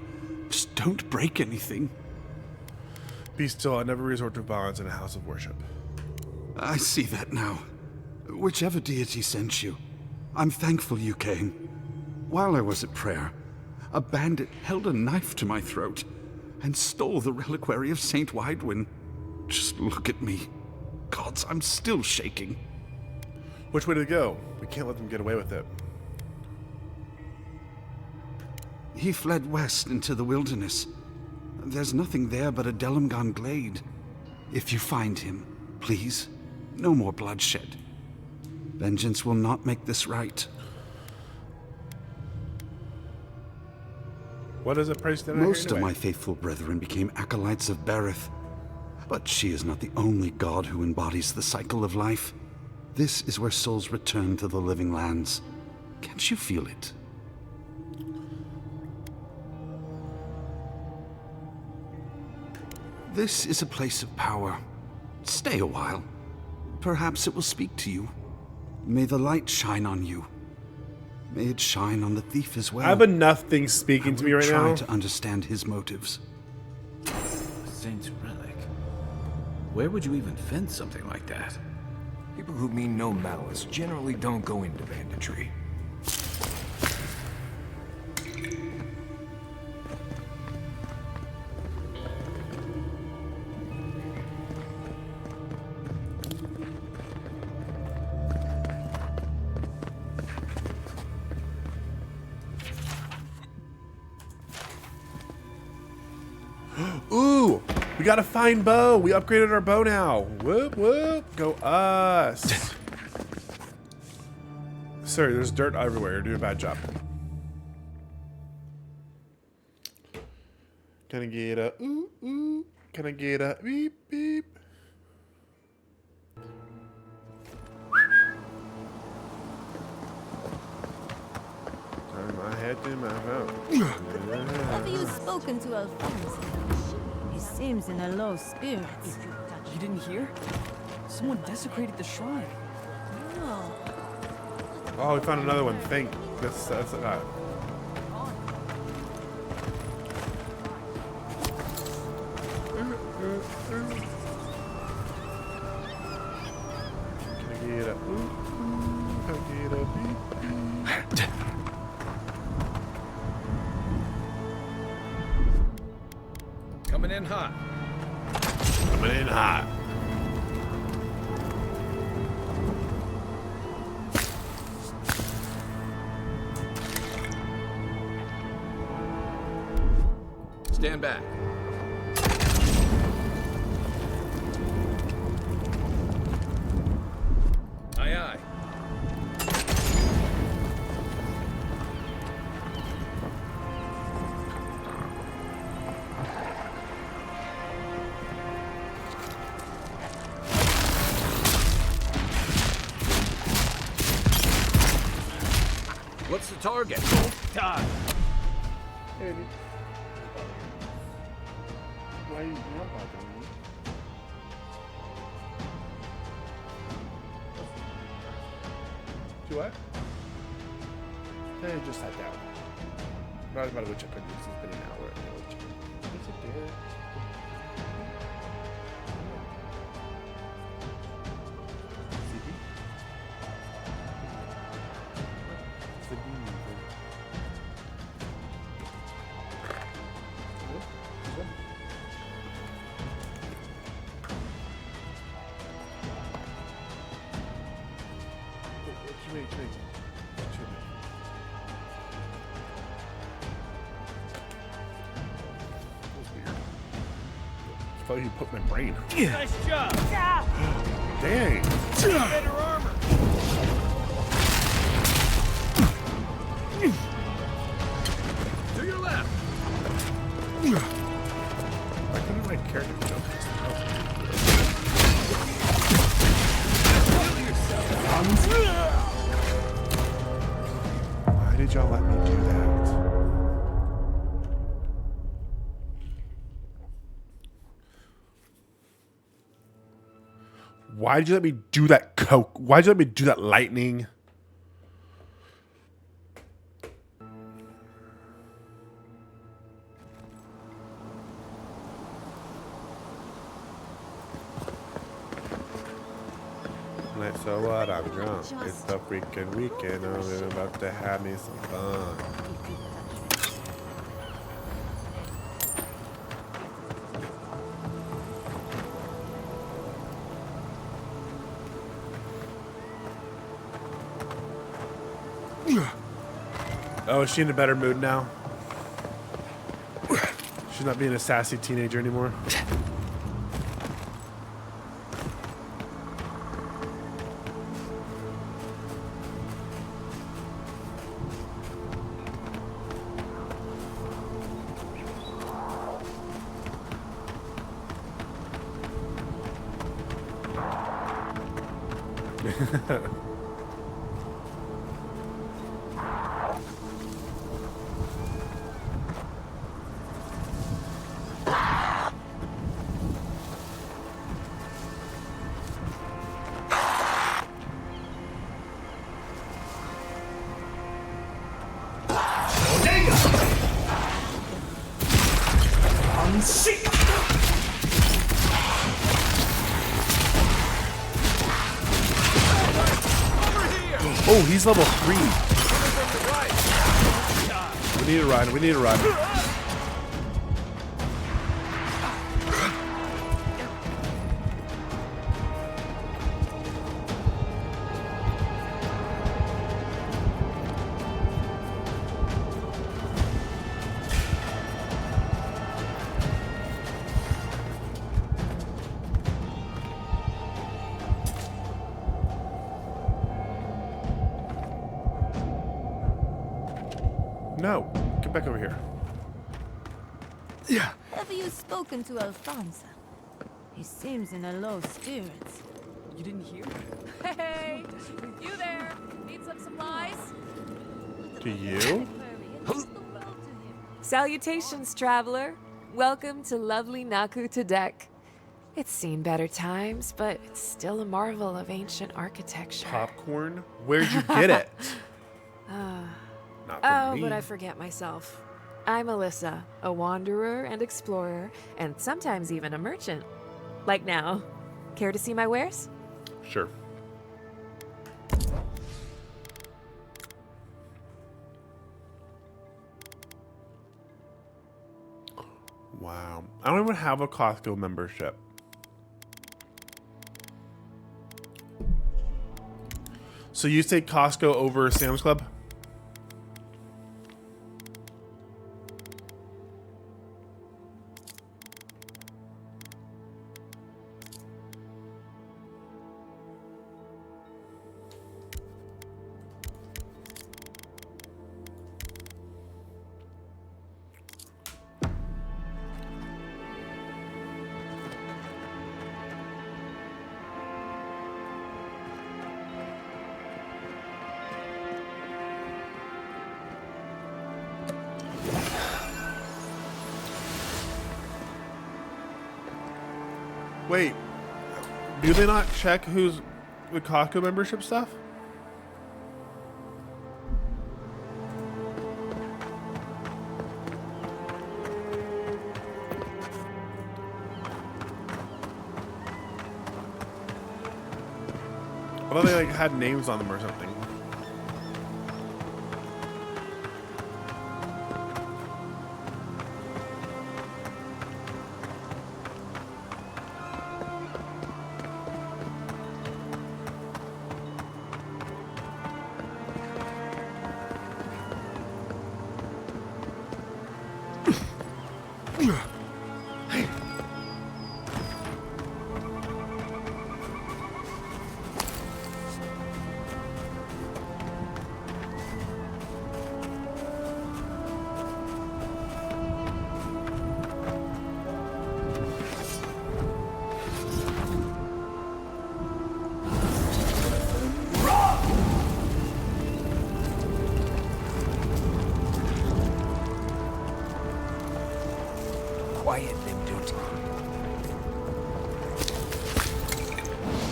Just don't break anything. Be still. I never resort to violence in a house of worship. I see that now. Whichever deity sent you, I'm thankful you came. While I was at prayer, a bandit held a knife to my throat and stole the reliquary of Saint Widwin. Just look at me. Gods, I'm still shaking. Which way to go? We can't let them get away with it. He fled west into the wilderness. There's nothing there but a Delimgan glade. If you find him, please, no more bloodshed. Vengeance will not make this right. What is it, priest? Most of my faithful brethren became acolytes of Berith. But she is not the only god who embodies the cycle of life. This is where souls return to the living lands. Can't you feel it? This is a place of power. Stay a while. Perhaps it will speak to you. May the light shine on you. May it shine on the thief as well. I have enough things speaking to me right now. Try to understand his motives. Saint's relic. Where would you even fence something like that? People who mean no malice generally don't go into banditry. Ooh, we got a fine bow. We upgraded our bow now. Whoop, whoop. Go us. Sorry, there's dirt everywhere. You're doing a bad job. Can I get a ooh, ooh? Can I get a beep, beep? Turn my head to my phone. Have you spoken to Alphonse? He seems in a low spirits. You didn't hear? Someone desecrated the shrine. No. Oh, we found another one. Thank. That's Can I get a ooh, ooh? Can I get a beep, beep? Coming in hot. Coming in hot. Stand back. Aye, aye. What's the target? Why are you not bothering me? Do what? Hey, just sat down. I was about to go check on you. It's been an hour. Is it there? Sleepy? Sleepy? I thought you put my brain. Nice job. Dang. Better armor. To your left. Why couldn't my character jump this? Why did y'all let me do that? Why'd you let me do that, Coke? Why'd you let me do that, Lightning? Like, so what? I'm drunk. It's the freaking weekend. I'm about to have me some fun. Oh, is she in a better mood now? She's not being a sassy teenager anymore. Oh, he's level 3. We need a ride. We need a ride. No, get back over here. Yeah. Have you spoken to Alfonso? He seems in a low spirits. You didn't hear? Hey, you there? Need some supplies? To you? Salutations, traveler. Welcome to lovely Naku Tadek. It's seen better times, but it's still a marvel of ancient architecture. Popcorn? Where'd you get it? Not from me. But I forget myself. I'm Alyssa, a wanderer and explorer, and sometimes even a merchant. Like now. Care to see my wares? Sure. Wow. I don't even have a Costco membership. So you say Costco over Sam's Club? Wait, do they not check who's the Costco membership stuff? I thought they like had names on them or something.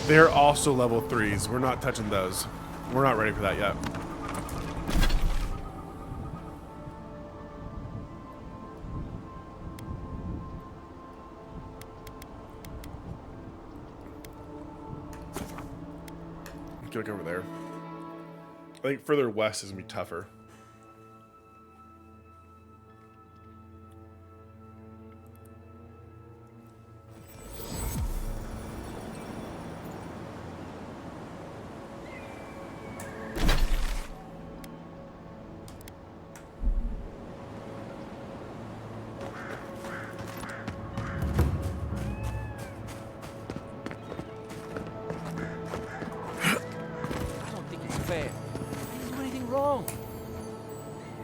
They're also level 3s. We're not touching those. We're not ready for that yet. Go over there. I think further west is gonna be tougher.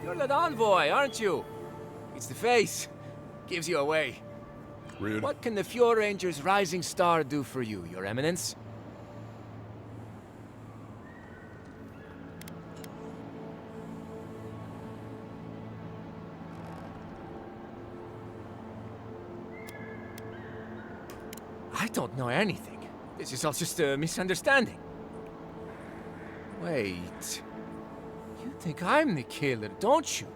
You're that envoy, aren't you? It's the face. Gives you away. Rude. What can the Fjord Ranger's rising star do for you, Your Eminence? I don't know anything. This is all just a misunderstanding. Wait. You think I'm the killer, don't you?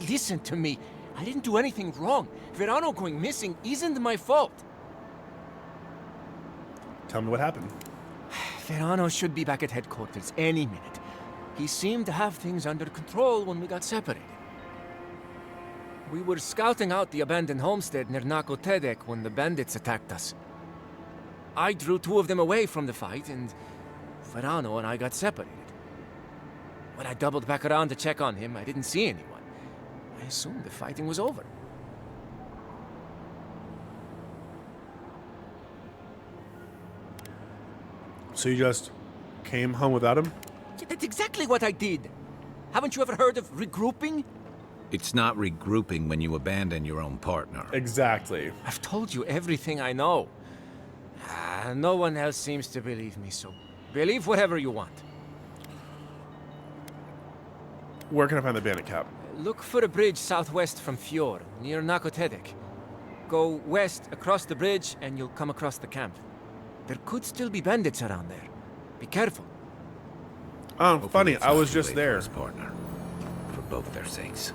Listen to me. I didn't do anything wrong. Verano going missing isn't my fault. Tell me what happened. Verano should be back at headquarters any minute. He seemed to have things under control when we got separated. We were scouting out the abandoned homestead near Nakotedek when the bandits attacked us. I drew 2 of them away from the fight, and Verano and I got separated. When I doubled back around to check on him, I didn't see anyone. I assumed the fighting was over. So you just came home without him? Yeah, that's exactly what I did. Haven't you ever heard of regrouping? It's not regrouping when you abandon your own partner. Exactly. I've told you everything I know. No one else seems to believe me, so believe whatever you want. Where can I find the bandit cap? Look for a bridge southwest from Fjord, near Nakotedek. Go west across the bridge and you'll come across the camp. There could still be bandits around there. Be careful. Oh, Hopefully funny. it's I not was too just late for there. his partner. For both their sakes.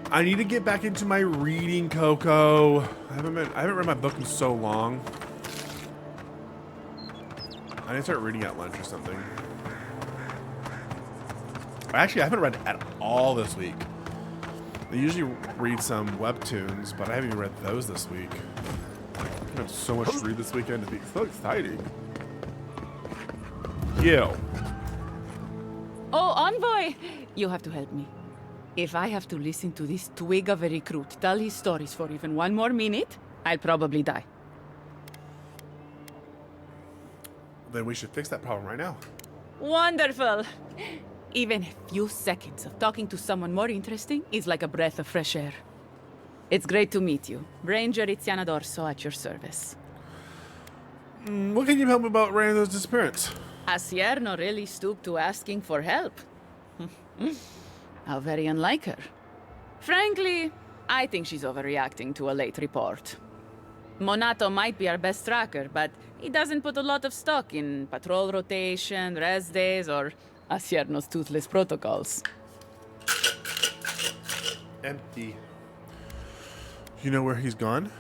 I need to get back into my reading, Coco. I haven't read my book in so long. I need to start reading at lunch or something. Actually, I haven't read at all this week. I usually read some webtoons, but I haven't even read those this week. I have so much to read this weekend. It'll be so exciting. You. Oh, Envoy! You have to help me. If I have to listen to this twig of a recruit tell his stories for even one more minute, I'll probably die. Then we should fix that problem right now. Wonderful! Even a few seconds of talking to someone more interesting is like a breath of fresh air. It's great to meet you. Ranger Iziana Dorso at your service. What can you help me about Rando's disappearance? Asierno really stooped to asking for help. How very unlike her. Frankly, I think she's overreacting to a late report. Monato might be our best tracker, but he doesn't put a lot of stock in patrol rotation, rest days, or Asierno's toothless protocols. Empty. You know where he's gone?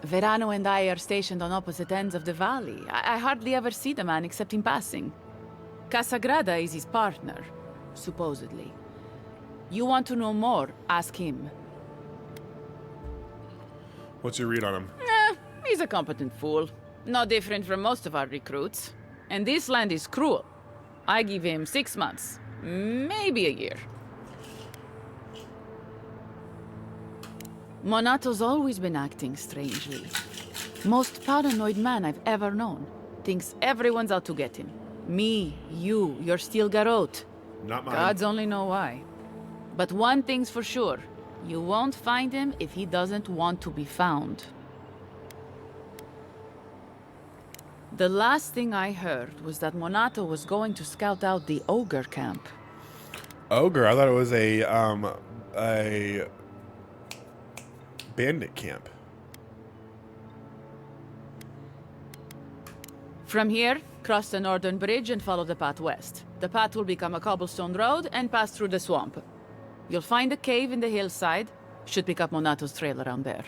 Verano and I are stationed on opposite ends of the valley. I hardly ever see the man except in passing. Casagrada is his partner, supposedly. You want to know more, ask him. What's your read on him? He's a competent fool. No different from most of our recruits. And this land is cruel. I give him 6 months, maybe a year. Monato's always been acting strangely. Most paranoid man I've ever known. Thinks everyone's out to get him. Me, you, your steel garrote. Not mine. Gods only know why. But one thing's for sure. You won't find him if he doesn't want to be found. The last thing I heard was that Monato was going to scout out the ogre camp. Ogre? I thought it was a bandit camp. From here, cross the northern bridge and follow the path west. The path will become a cobblestone road and pass through the swamp. You'll find a cave in the hillside. Should pick up Monato's trail around there.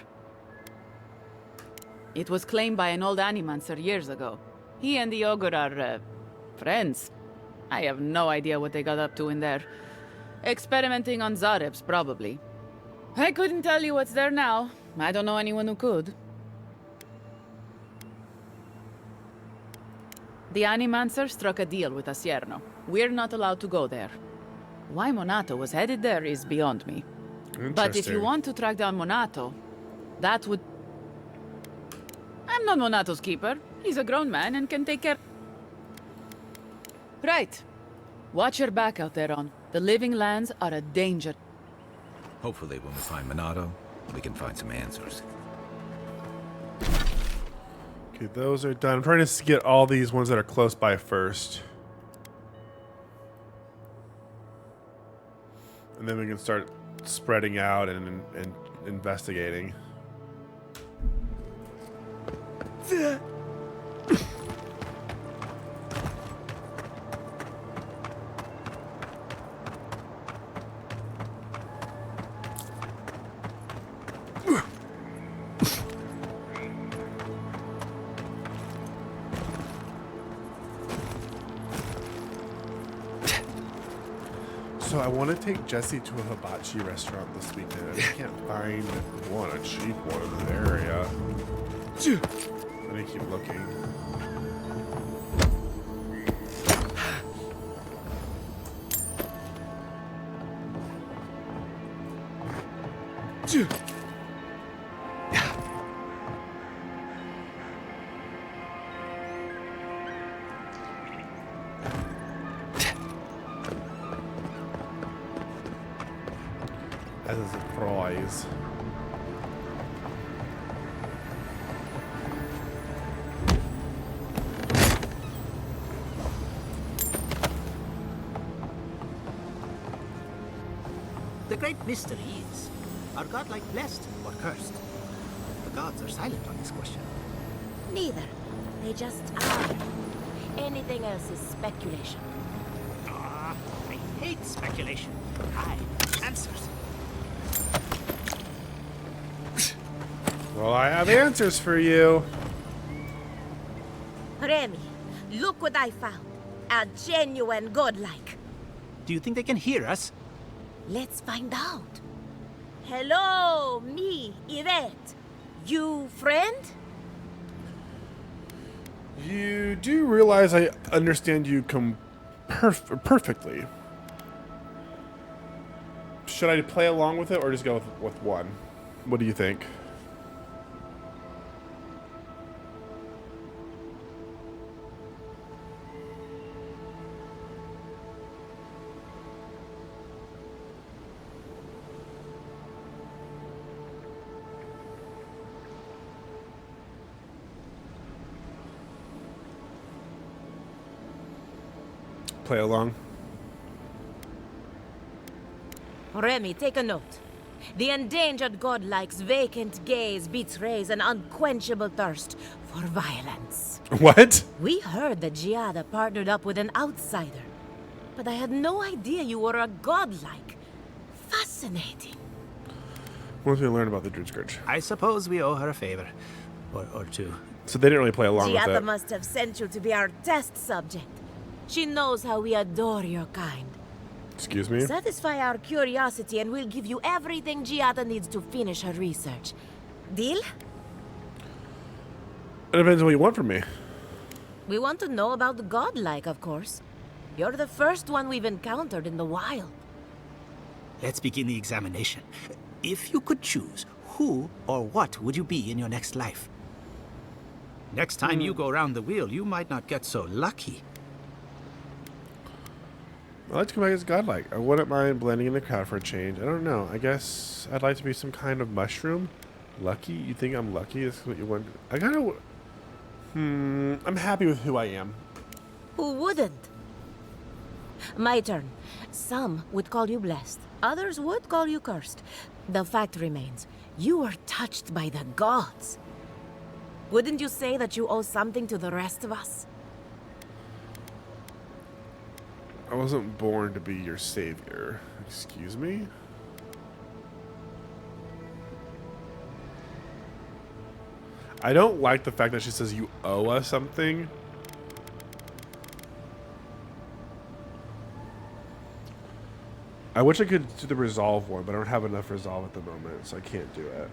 It was claimed by an old animancer years ago. He and the ogre are, friends. I have no idea what they got up to in there. Experimenting on Zarebs, probably. I couldn't tell you what's there now. I don't know anyone who could. The Animancer struck a deal with Asierno. We're not allowed to go there. Why Monato was headed there is beyond me. But if you want to track down Monato, that would... I'm not Monato's keeper. He's a grown man and can take care... Right. Watch your back out there, On. The living lands are a danger. Hopefully when we find Monato, we can find some answers. Okay, those are done. I'm trying to get all these ones that are close by first. And then we can start spreading out and investigating. So I want to take Jesse to a hibachi restaurant this weekend. I can't find one, a cheap one in the area. Let me keep looking. As a surprise. The great mystery is, are godlike blessed or cursed? The gods are silent on this question. Neither. They just are. Anything else is speculation. Ah, I hate speculation. I answers. Well, I have answers for you. Remy, look what I found. A genuine godlike. Do you think they can hear us? Let's find out. Hello, me, Yvette. You friend? You do realize I understand you perfectly. Should I play along with it or just go with one? What do you think? Play along. Remy, take a note. The endangered godlike's vacant gaze betrays an unquenchable thirst for violence. What? We heard that Giada partnered up with an outsider, but I had no idea you were a godlike. Fascinating. What did we learn about the Druid Scourge? I suppose we owe her a favor. Or two. So they didn't really play along with Giada it. must have sent you to be our test subject. She knows how we adore your kind. Excuse me? Satisfy our curiosity and we'll give you everything Giada needs to finish her research. Deal? It depends on what you want from me. We want to know about the godlike, of course. You're the first one we've encountered in the wild. Let's begin the examination. If you could choose, who or what would you be in your next life? Next time you go round the wheel, you might not get so lucky. I'd like to come back as godlike. I wouldn't mind blending in the crowd for a change. I don't know. I guess I'd like to be some kind of mushroom. Lucky? You think I'm lucky? That's what you want? I gotta... I'm happy with who I am. Who wouldn't? My turn. Some would call you blessed. Others would call you cursed. The fact remains, you were touched by the gods. Wouldn't you say that you owe something to the rest of us? I wasn't born to be your savior. Excuse me? I don't like the fact that she says you owe us something. I wish I could do the resolve one, but I don't have enough resolve at the moment, so I can't do it.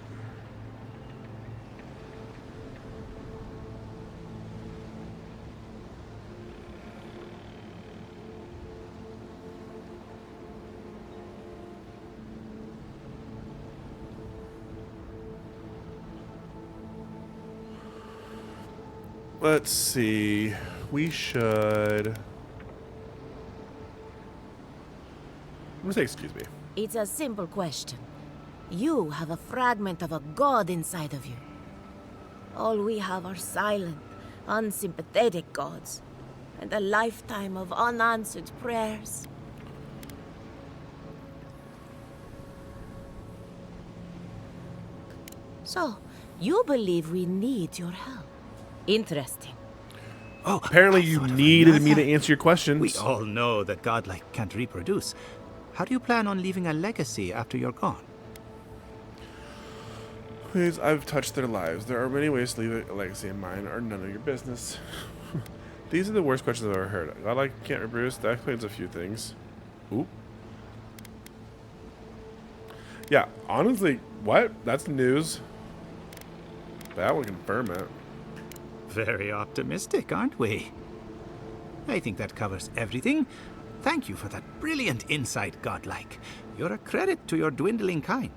Let's see. We should... I'm gonna say excuse me. It's a simple question. You have a fragment of a god inside of you. All we have are silent, unsympathetic gods, and a lifetime of unanswered prayers. So, you believe we need your help. Interesting. Oh, apparently you needed me to answer your questions. We all know that godlike can't reproduce. How do you plan on leaving a legacy after you're gone? Please, I've touched their lives. There are many ways to leave a legacy, and mine are none of your business. These are the worst questions I've ever heard. Godlike can't reproduce? That explains a few things. Oop. Yeah, honestly, what? That's news. That would confirm it. Very optimistic, aren't we? I think that covers everything. Thank you for that brilliant insight, godlike. You're a credit to your dwindling kind.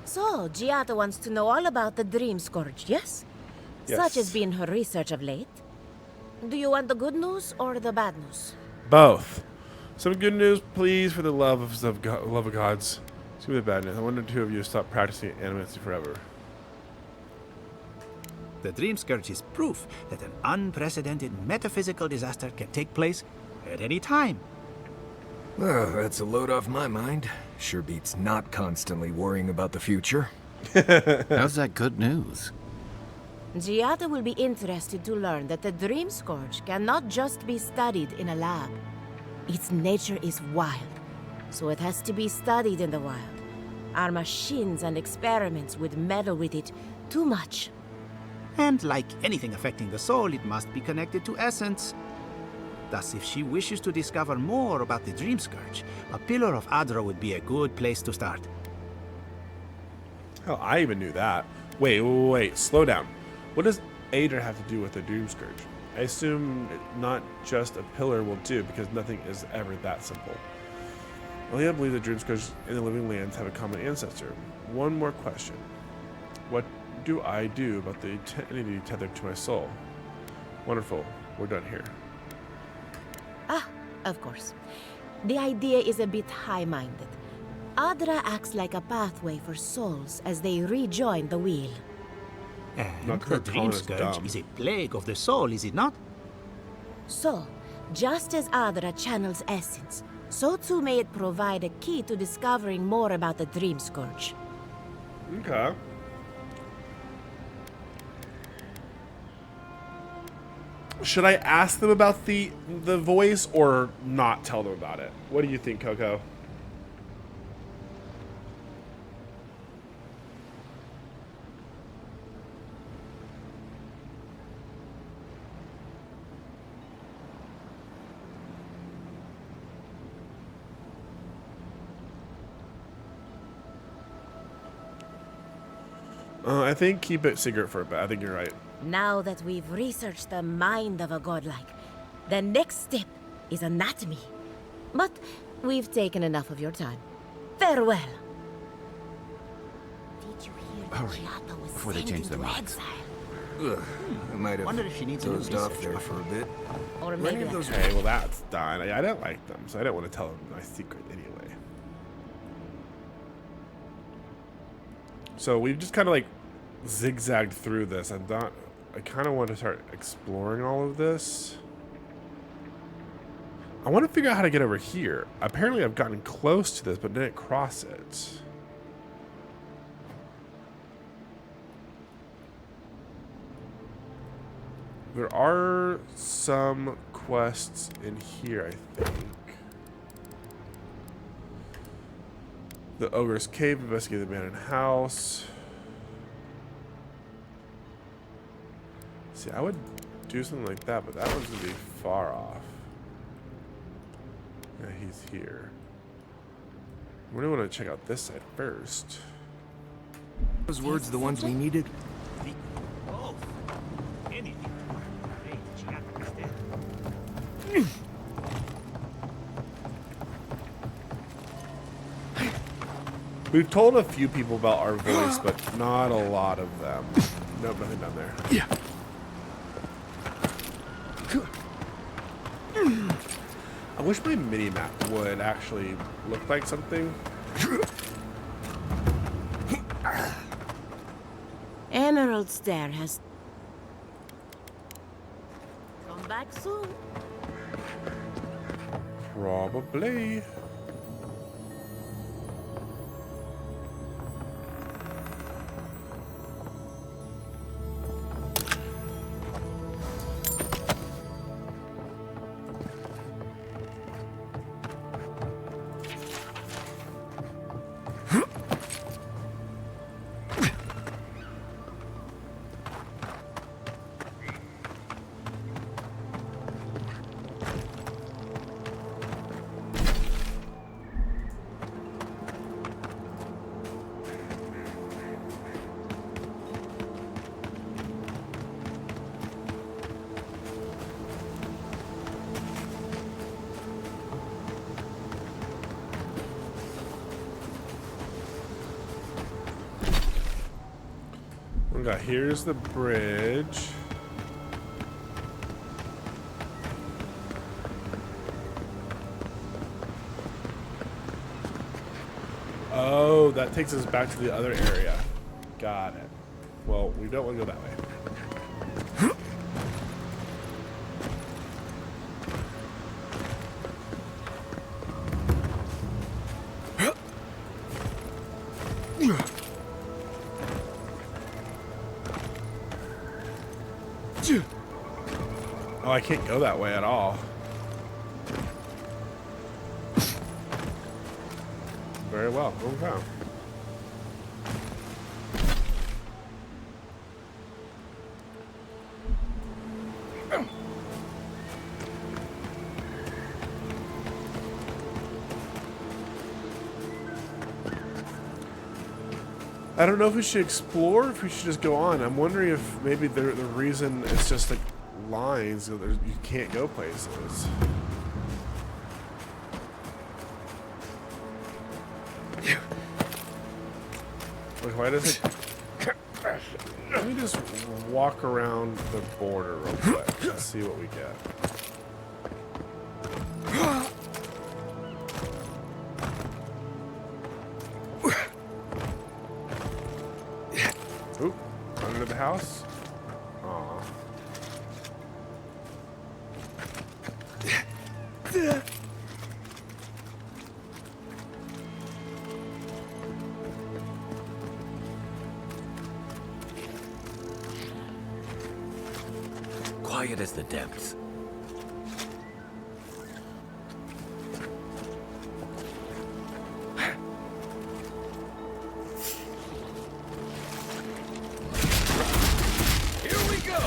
So, Giada wants to know all about the Dream Scourge, yes? Yes. Such has been her research of late. Do you want the good news or the bad news? Both. Some good news, please, for the love of gods. Give me the bad news. I wonder if two of you stop practicing animacy forever. The Dream Scourge is proof that an unprecedented metaphysical disaster can take place at any time. Oh, that's a load off my mind. Sure beats not constantly worrying about the future. How's that good news? Giada will be interested to learn that the Dream Scourge cannot just be studied in a lab. Its nature is wild, so it has to be studied in the wild. Our machines and experiments would meddle with it too much. And like anything affecting the soul, it must be connected to essence. Thus, if she wishes to discover more about the Dream Scourge, a Pillar of Adra would be a good place to start. Hell, I even knew that. Wait, slow down. What does Adra have to do with the Dream Scourge? I assume not just a pillar will do, because nothing is ever that simple. Only I believe the Dream Scourge and the living lands have a common ancestor. One more question. What do I do about the entity tethered to my soul? Wonderful. We're done here. Ah, of course. The idea is a bit high-minded. Adra acts like a pathway for souls as they rejoin the wheel. And Not the her Dream calling us Scourge dumb. is a plague of the soul, is it not? So, just as Adra channels essence, so too may it provide a key to discovering more about the Dream Scourge. Okay. Should I ask them about the voice or not tell them about it? What do you think, Coco? I think keep it secret for a bit. I think you're right. Now that we've researched the mind of a godlike, the next step is anatomy. But we've taken enough of your time. Farewell. Did you hear that Hurry, Giada was before they sent change their into minds. exile? Ugh, I might Wonder have if she needs a new dozed off research there partner. for a bit. Or Were maybe any of those Okay, well that's done. I didn't like them, so I didn't want to tell them my secret anyway. So we've just kind of like zigzagged through this. I kind of want to start exploring all of this. I want to figure out how to get over here. Apparently I've gotten close to this, but didn't cross it. There are some quests in here, I think. The Ogre's Cave, investigate the abandoned house. See, I would do something like that, but that one's gonna be far off. Yeah, he's here. We really want to check out this side first. Those words the ones we needed? Oh, anything. Great, Giada is dead. We've told a few people about our voice, but not a lot of them. Nope, nothing down there. Yeah. I wish my mini-map would actually look like something. Emerald Stair has... Come back soon. Probably. Okay, here's the bridge. Oh, that takes us back to the other area. Got it. Well, we don't want to go that way. Oh, I can't go that way at all. Very well. Okay. I don't know if we should explore or if we should just go on. I'm wondering if maybe the reason it's just like lines, so you can't go places. Wait, why does it... Let me just walk around the border real quick and see what we get. Oop, under the house. Aw. Quiet as the depths. Here we go!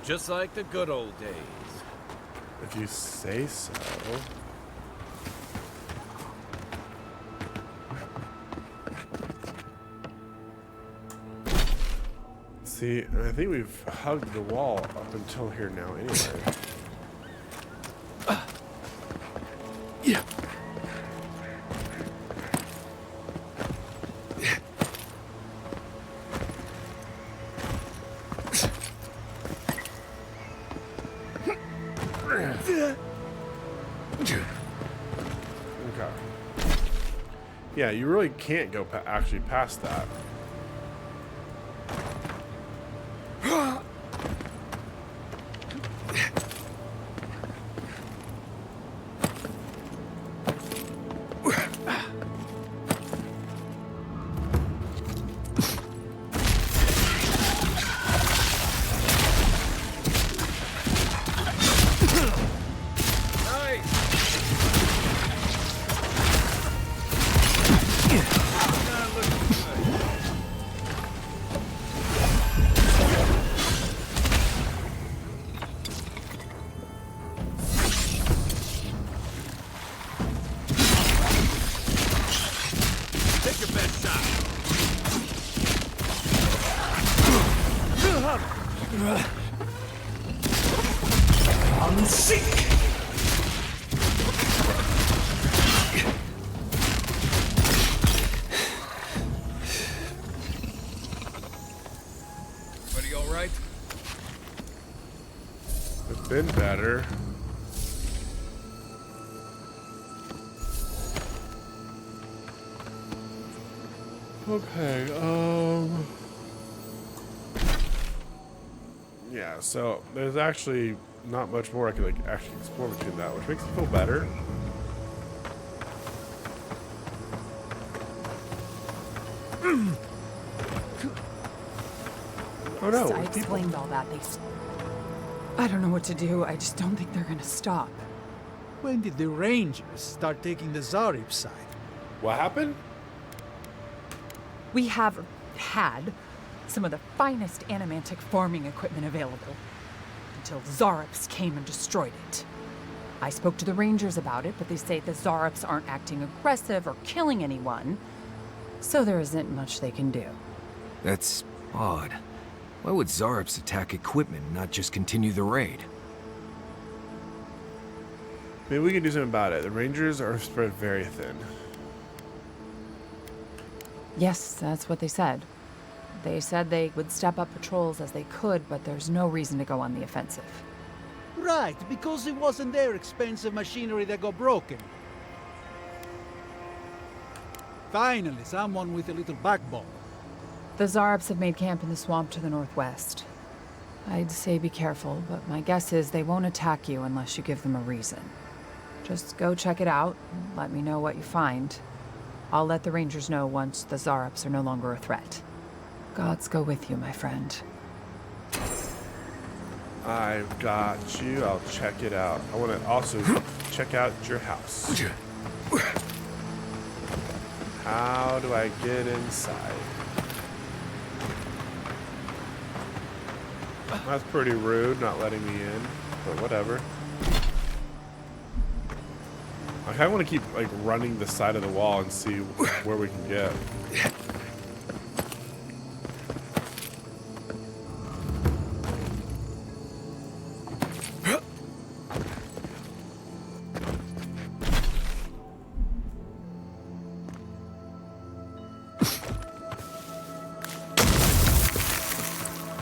Just like the good old days. If you say so. See, I think we've hugged the wall up until here now anyway. Yeah. Okay. Yeah, you really can't go actually past that. Everybody all right? It's been better. Okay, yeah, so there's actually not much more I can like actually explore between that, which makes me feel better. Oh no, I people. explained all that. I don't know what to do. I just don't think they're gonna stop. When did the Rangers start taking the Zarib side? What happened? We have had some of the finest animantic farming equipment available until Zarops came and destroyed it. I spoke to the Rangers about it, but they say the Zarops aren't acting aggressive or killing anyone, so there isn't much they can do. That's odd. Why would Zarops attack equipment and not just continue the raid? Maybe we can do something about it. The Rangers are spread very thin. Yes, that's what they said. They said they would step up patrols as they could, but there's no reason to go on the offensive. Right, because it wasn't their expensive machinery that got broken. Finally, someone with a little backbone. The Zarops have made camp in the swamp to the northwest. I'd say be careful, but my guess is they won't attack you unless you give them a reason. Just go check it out and let me know what you find. I'll let the Rangers know once the Zarops are no longer a threat. Gods go with you, my friend. I've got you. I'll check it out. I want to also check out your house. How do I get inside? That's pretty rude, not letting me in, but whatever. I kind of want to keep like running the side of the wall and see where we can get.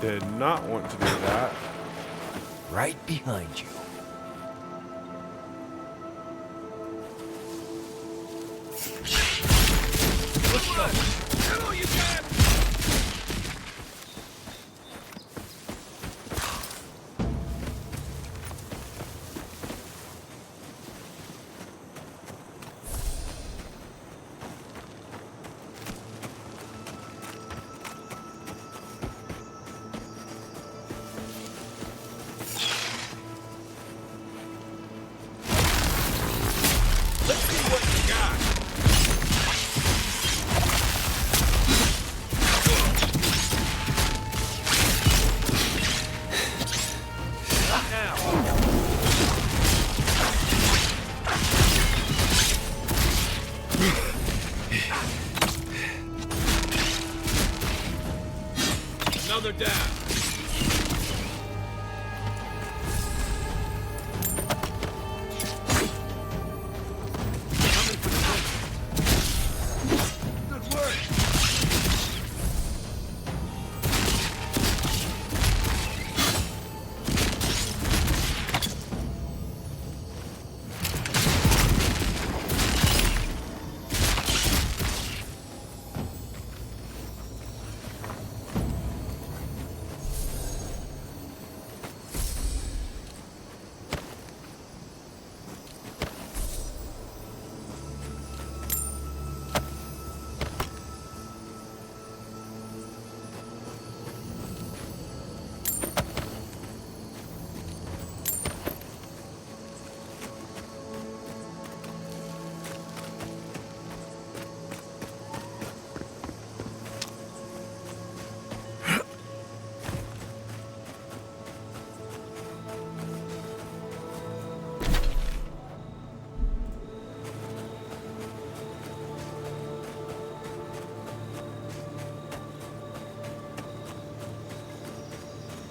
Did not want to do that. Right behind you. Let's go. Come on, you can! Further down. Good work.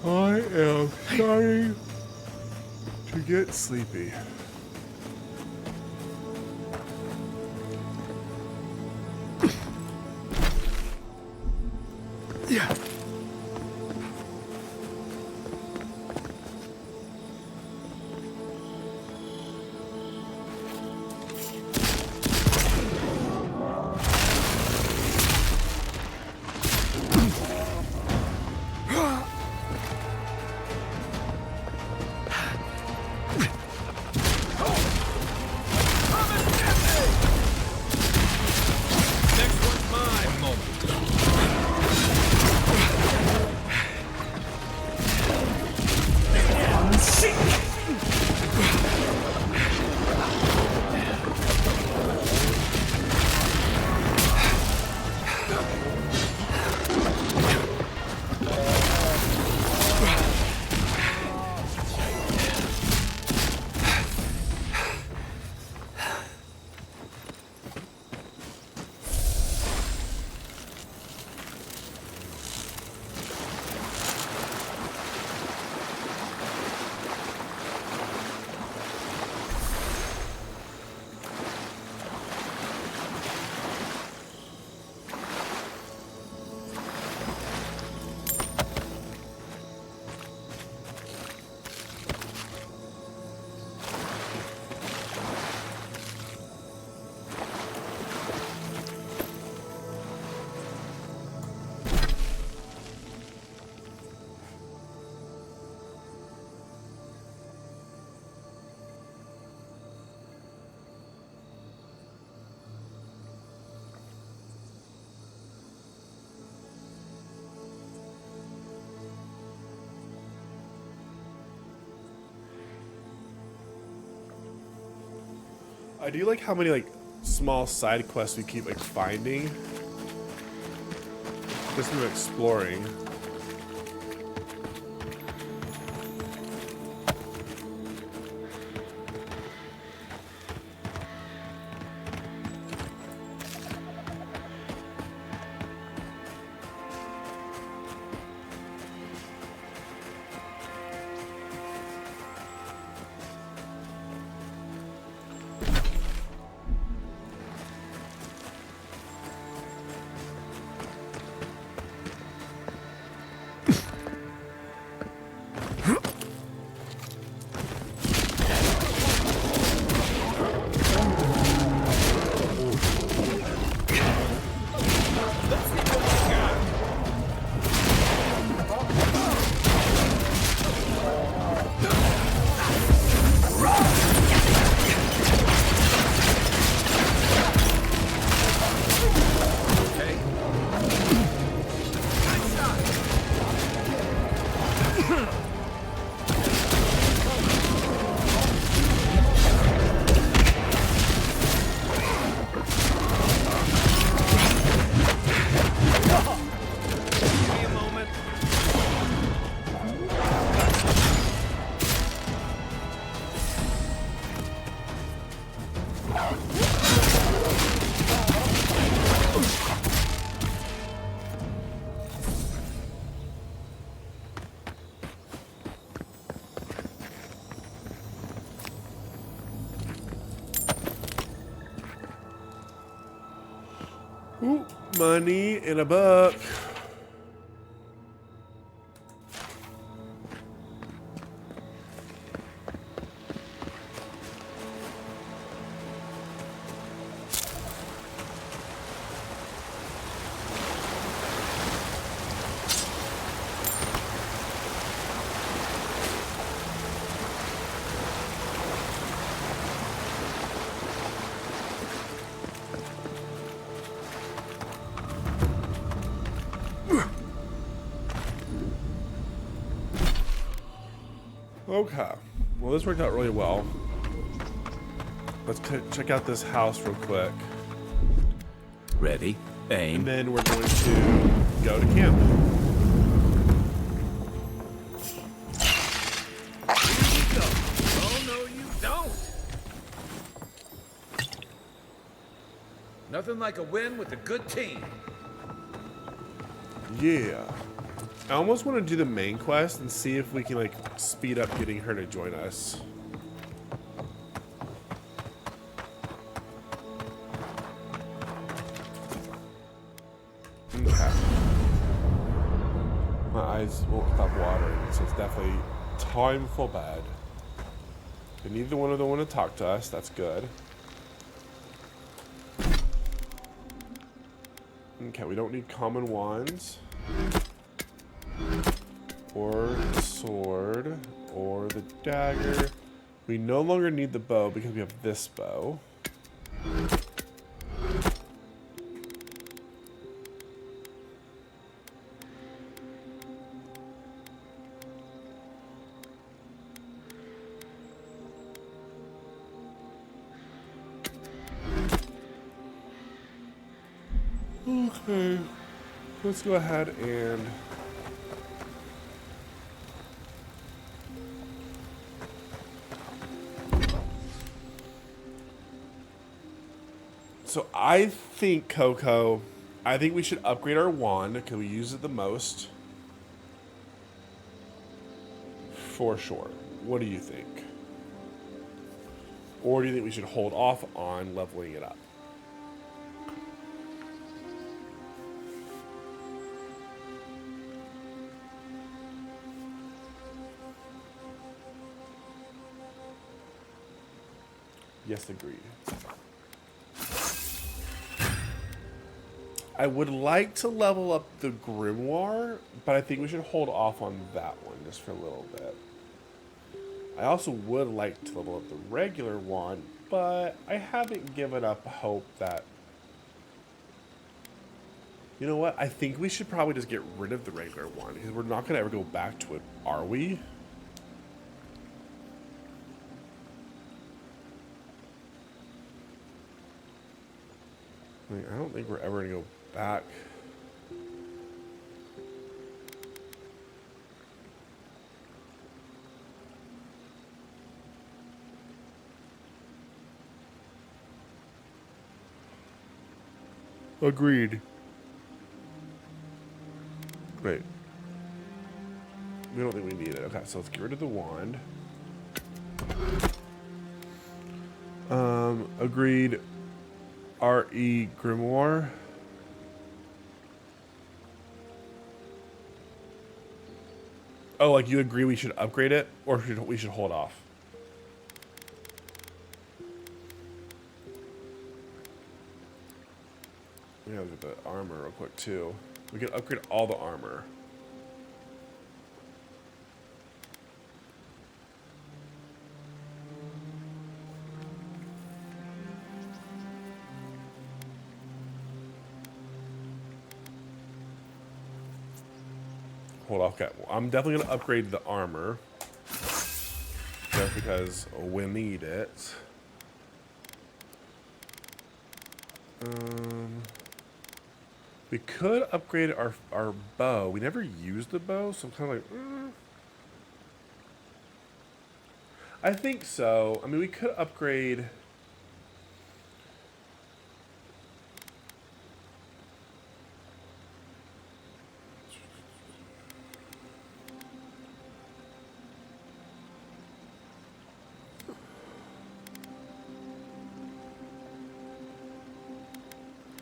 I am starting to get sleepy. Yeah. I do like how many like small side quests we keep like finding just through exploring. Ooh, money in a book. Okay. Well, this worked out really well. Let's check out this house real quick. Ready? Aim. And then we're going to go to camp. Here we go. Oh, no, you don't. Nothing like a win with a good team. Yeah. I almost want to do the main quest and see if we can, like, speed up getting her to join us. Okay. My eyes won't stop watering, so it's definitely time for bed. And neither one of them want to talk to us. That's good. Okay, we don't need common wands. Or the sword, or the dagger. We no longer need the bow because we have this bow. Okay, let's go ahead and so I think, Coco, I think we should upgrade our wand because we use it the most. For sure. What do you think? Or do you think we should hold off on leveling it up? Yes, agreed. I would like to level up the grimoire, but I think we should hold off on that one just for a little bit. I also would like to level up the regular one, but I haven't given up hope that... You know what? I think we should probably just get rid of the regular one, because we're not going to ever go back to it, are we? I don't think we're ever going to go back. Agreed. Wait. We don't think we need it. Okay, so let's get rid of the wand. Agreed. R.E. Grimoire. Oh, like you agree we should upgrade it, or we should hold off? We gotta look at the armor real quick too. We can upgrade all the armor. Hold off. Okay, well, I'm definitely gonna upgrade the armor just because we need it. We could upgrade our bow. We never used the bow, so I'm kind of like, I think so. I mean, we could upgrade.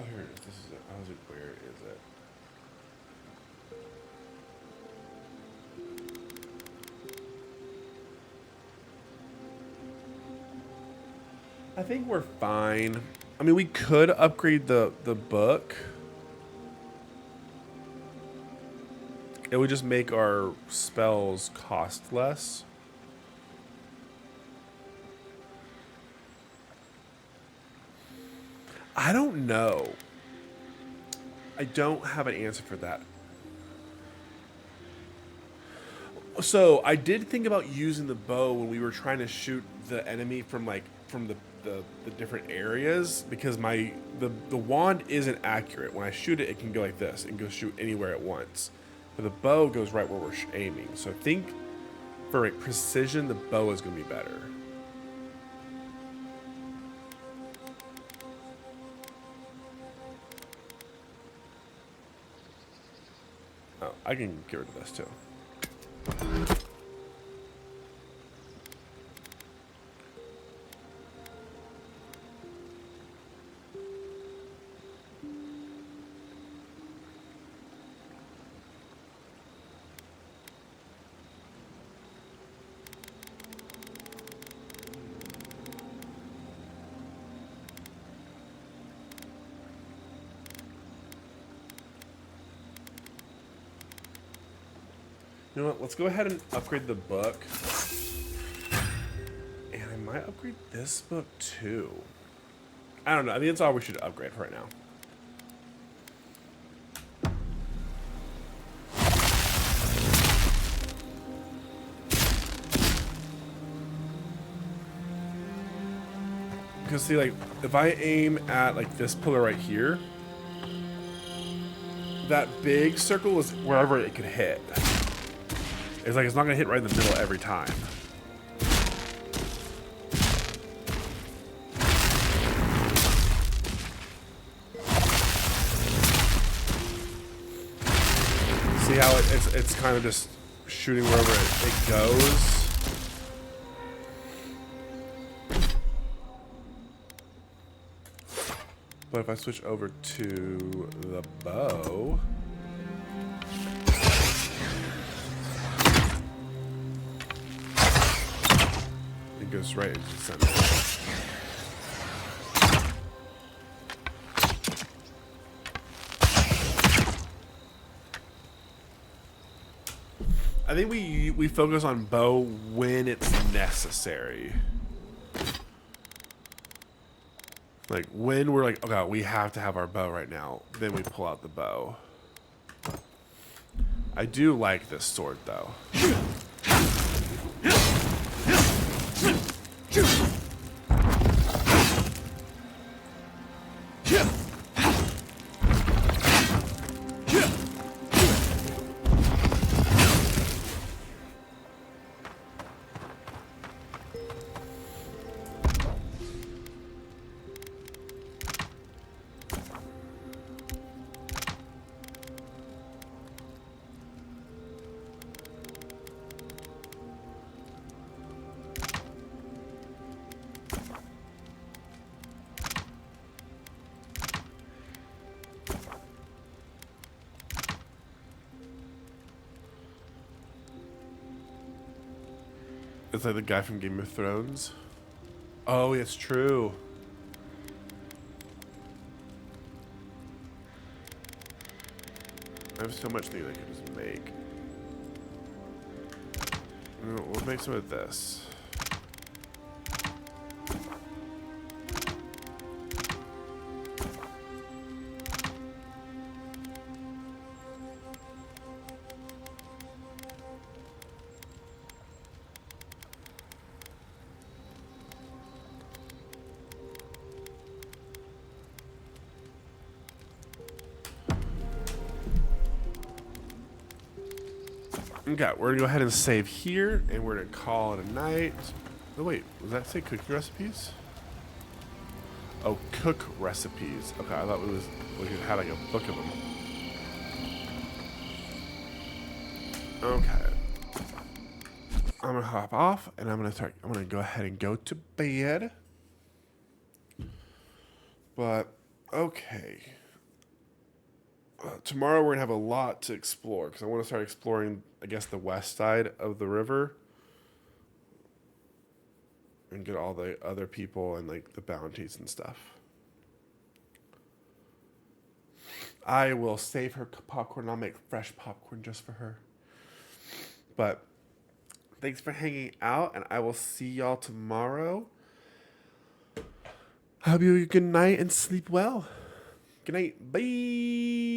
Oh, here it is. this is it. Where is it? I think we're fine. I mean, we could upgrade the book. It would just make our spells cost less. I don't know. I don't have an answer for that. So I did think about using the bow when we were trying to shoot the enemy from the different areas, because the wand isn't accurate. When I shoot it, it can go like this and go shoot anywhere at once. But the bow goes right where we're aiming. So I think for like precision, the bow is going to be better. Oh, I can get rid of this too. You know what? Let's go ahead and upgrade the book. And I might upgrade this book too. I don't know. I think that's all we should upgrade for right now. Because see, like, if I aim at like this pillar right here, that big circle is wherever it could hit. It's like it's not gonna hit right in the middle every time. See how it's kind of just shooting wherever it goes. But if I switch over to the bow, it goes right into the center. I think we focus on bow when it's necessary. Like when we're like, okay, we have to have our bow right now, then we pull out the bow. I do like this sword though. It's like the guy from Game of Thrones. Oh, it's true. I have so much things I could just make. We'll make some of this. Okay, we're gonna go ahead and save here, and we're gonna call it a night. Oh wait, was that say cooking recipes? Oh, cook recipes. Okay, I thought we had like a book of them. Okay, I'm gonna hop off, and I'm gonna go ahead and go to bed. But okay, tomorrow we're gonna have a lot to explore because I want to start exploring, I guess, the west side of the river and get all the other people and like the bounties and stuff. I will save her popcorn. I'll make fresh popcorn just for her. But thanks for hanging out, and I will see y'all tomorrow. I hope you have a good night and sleep well. Good night. Bye.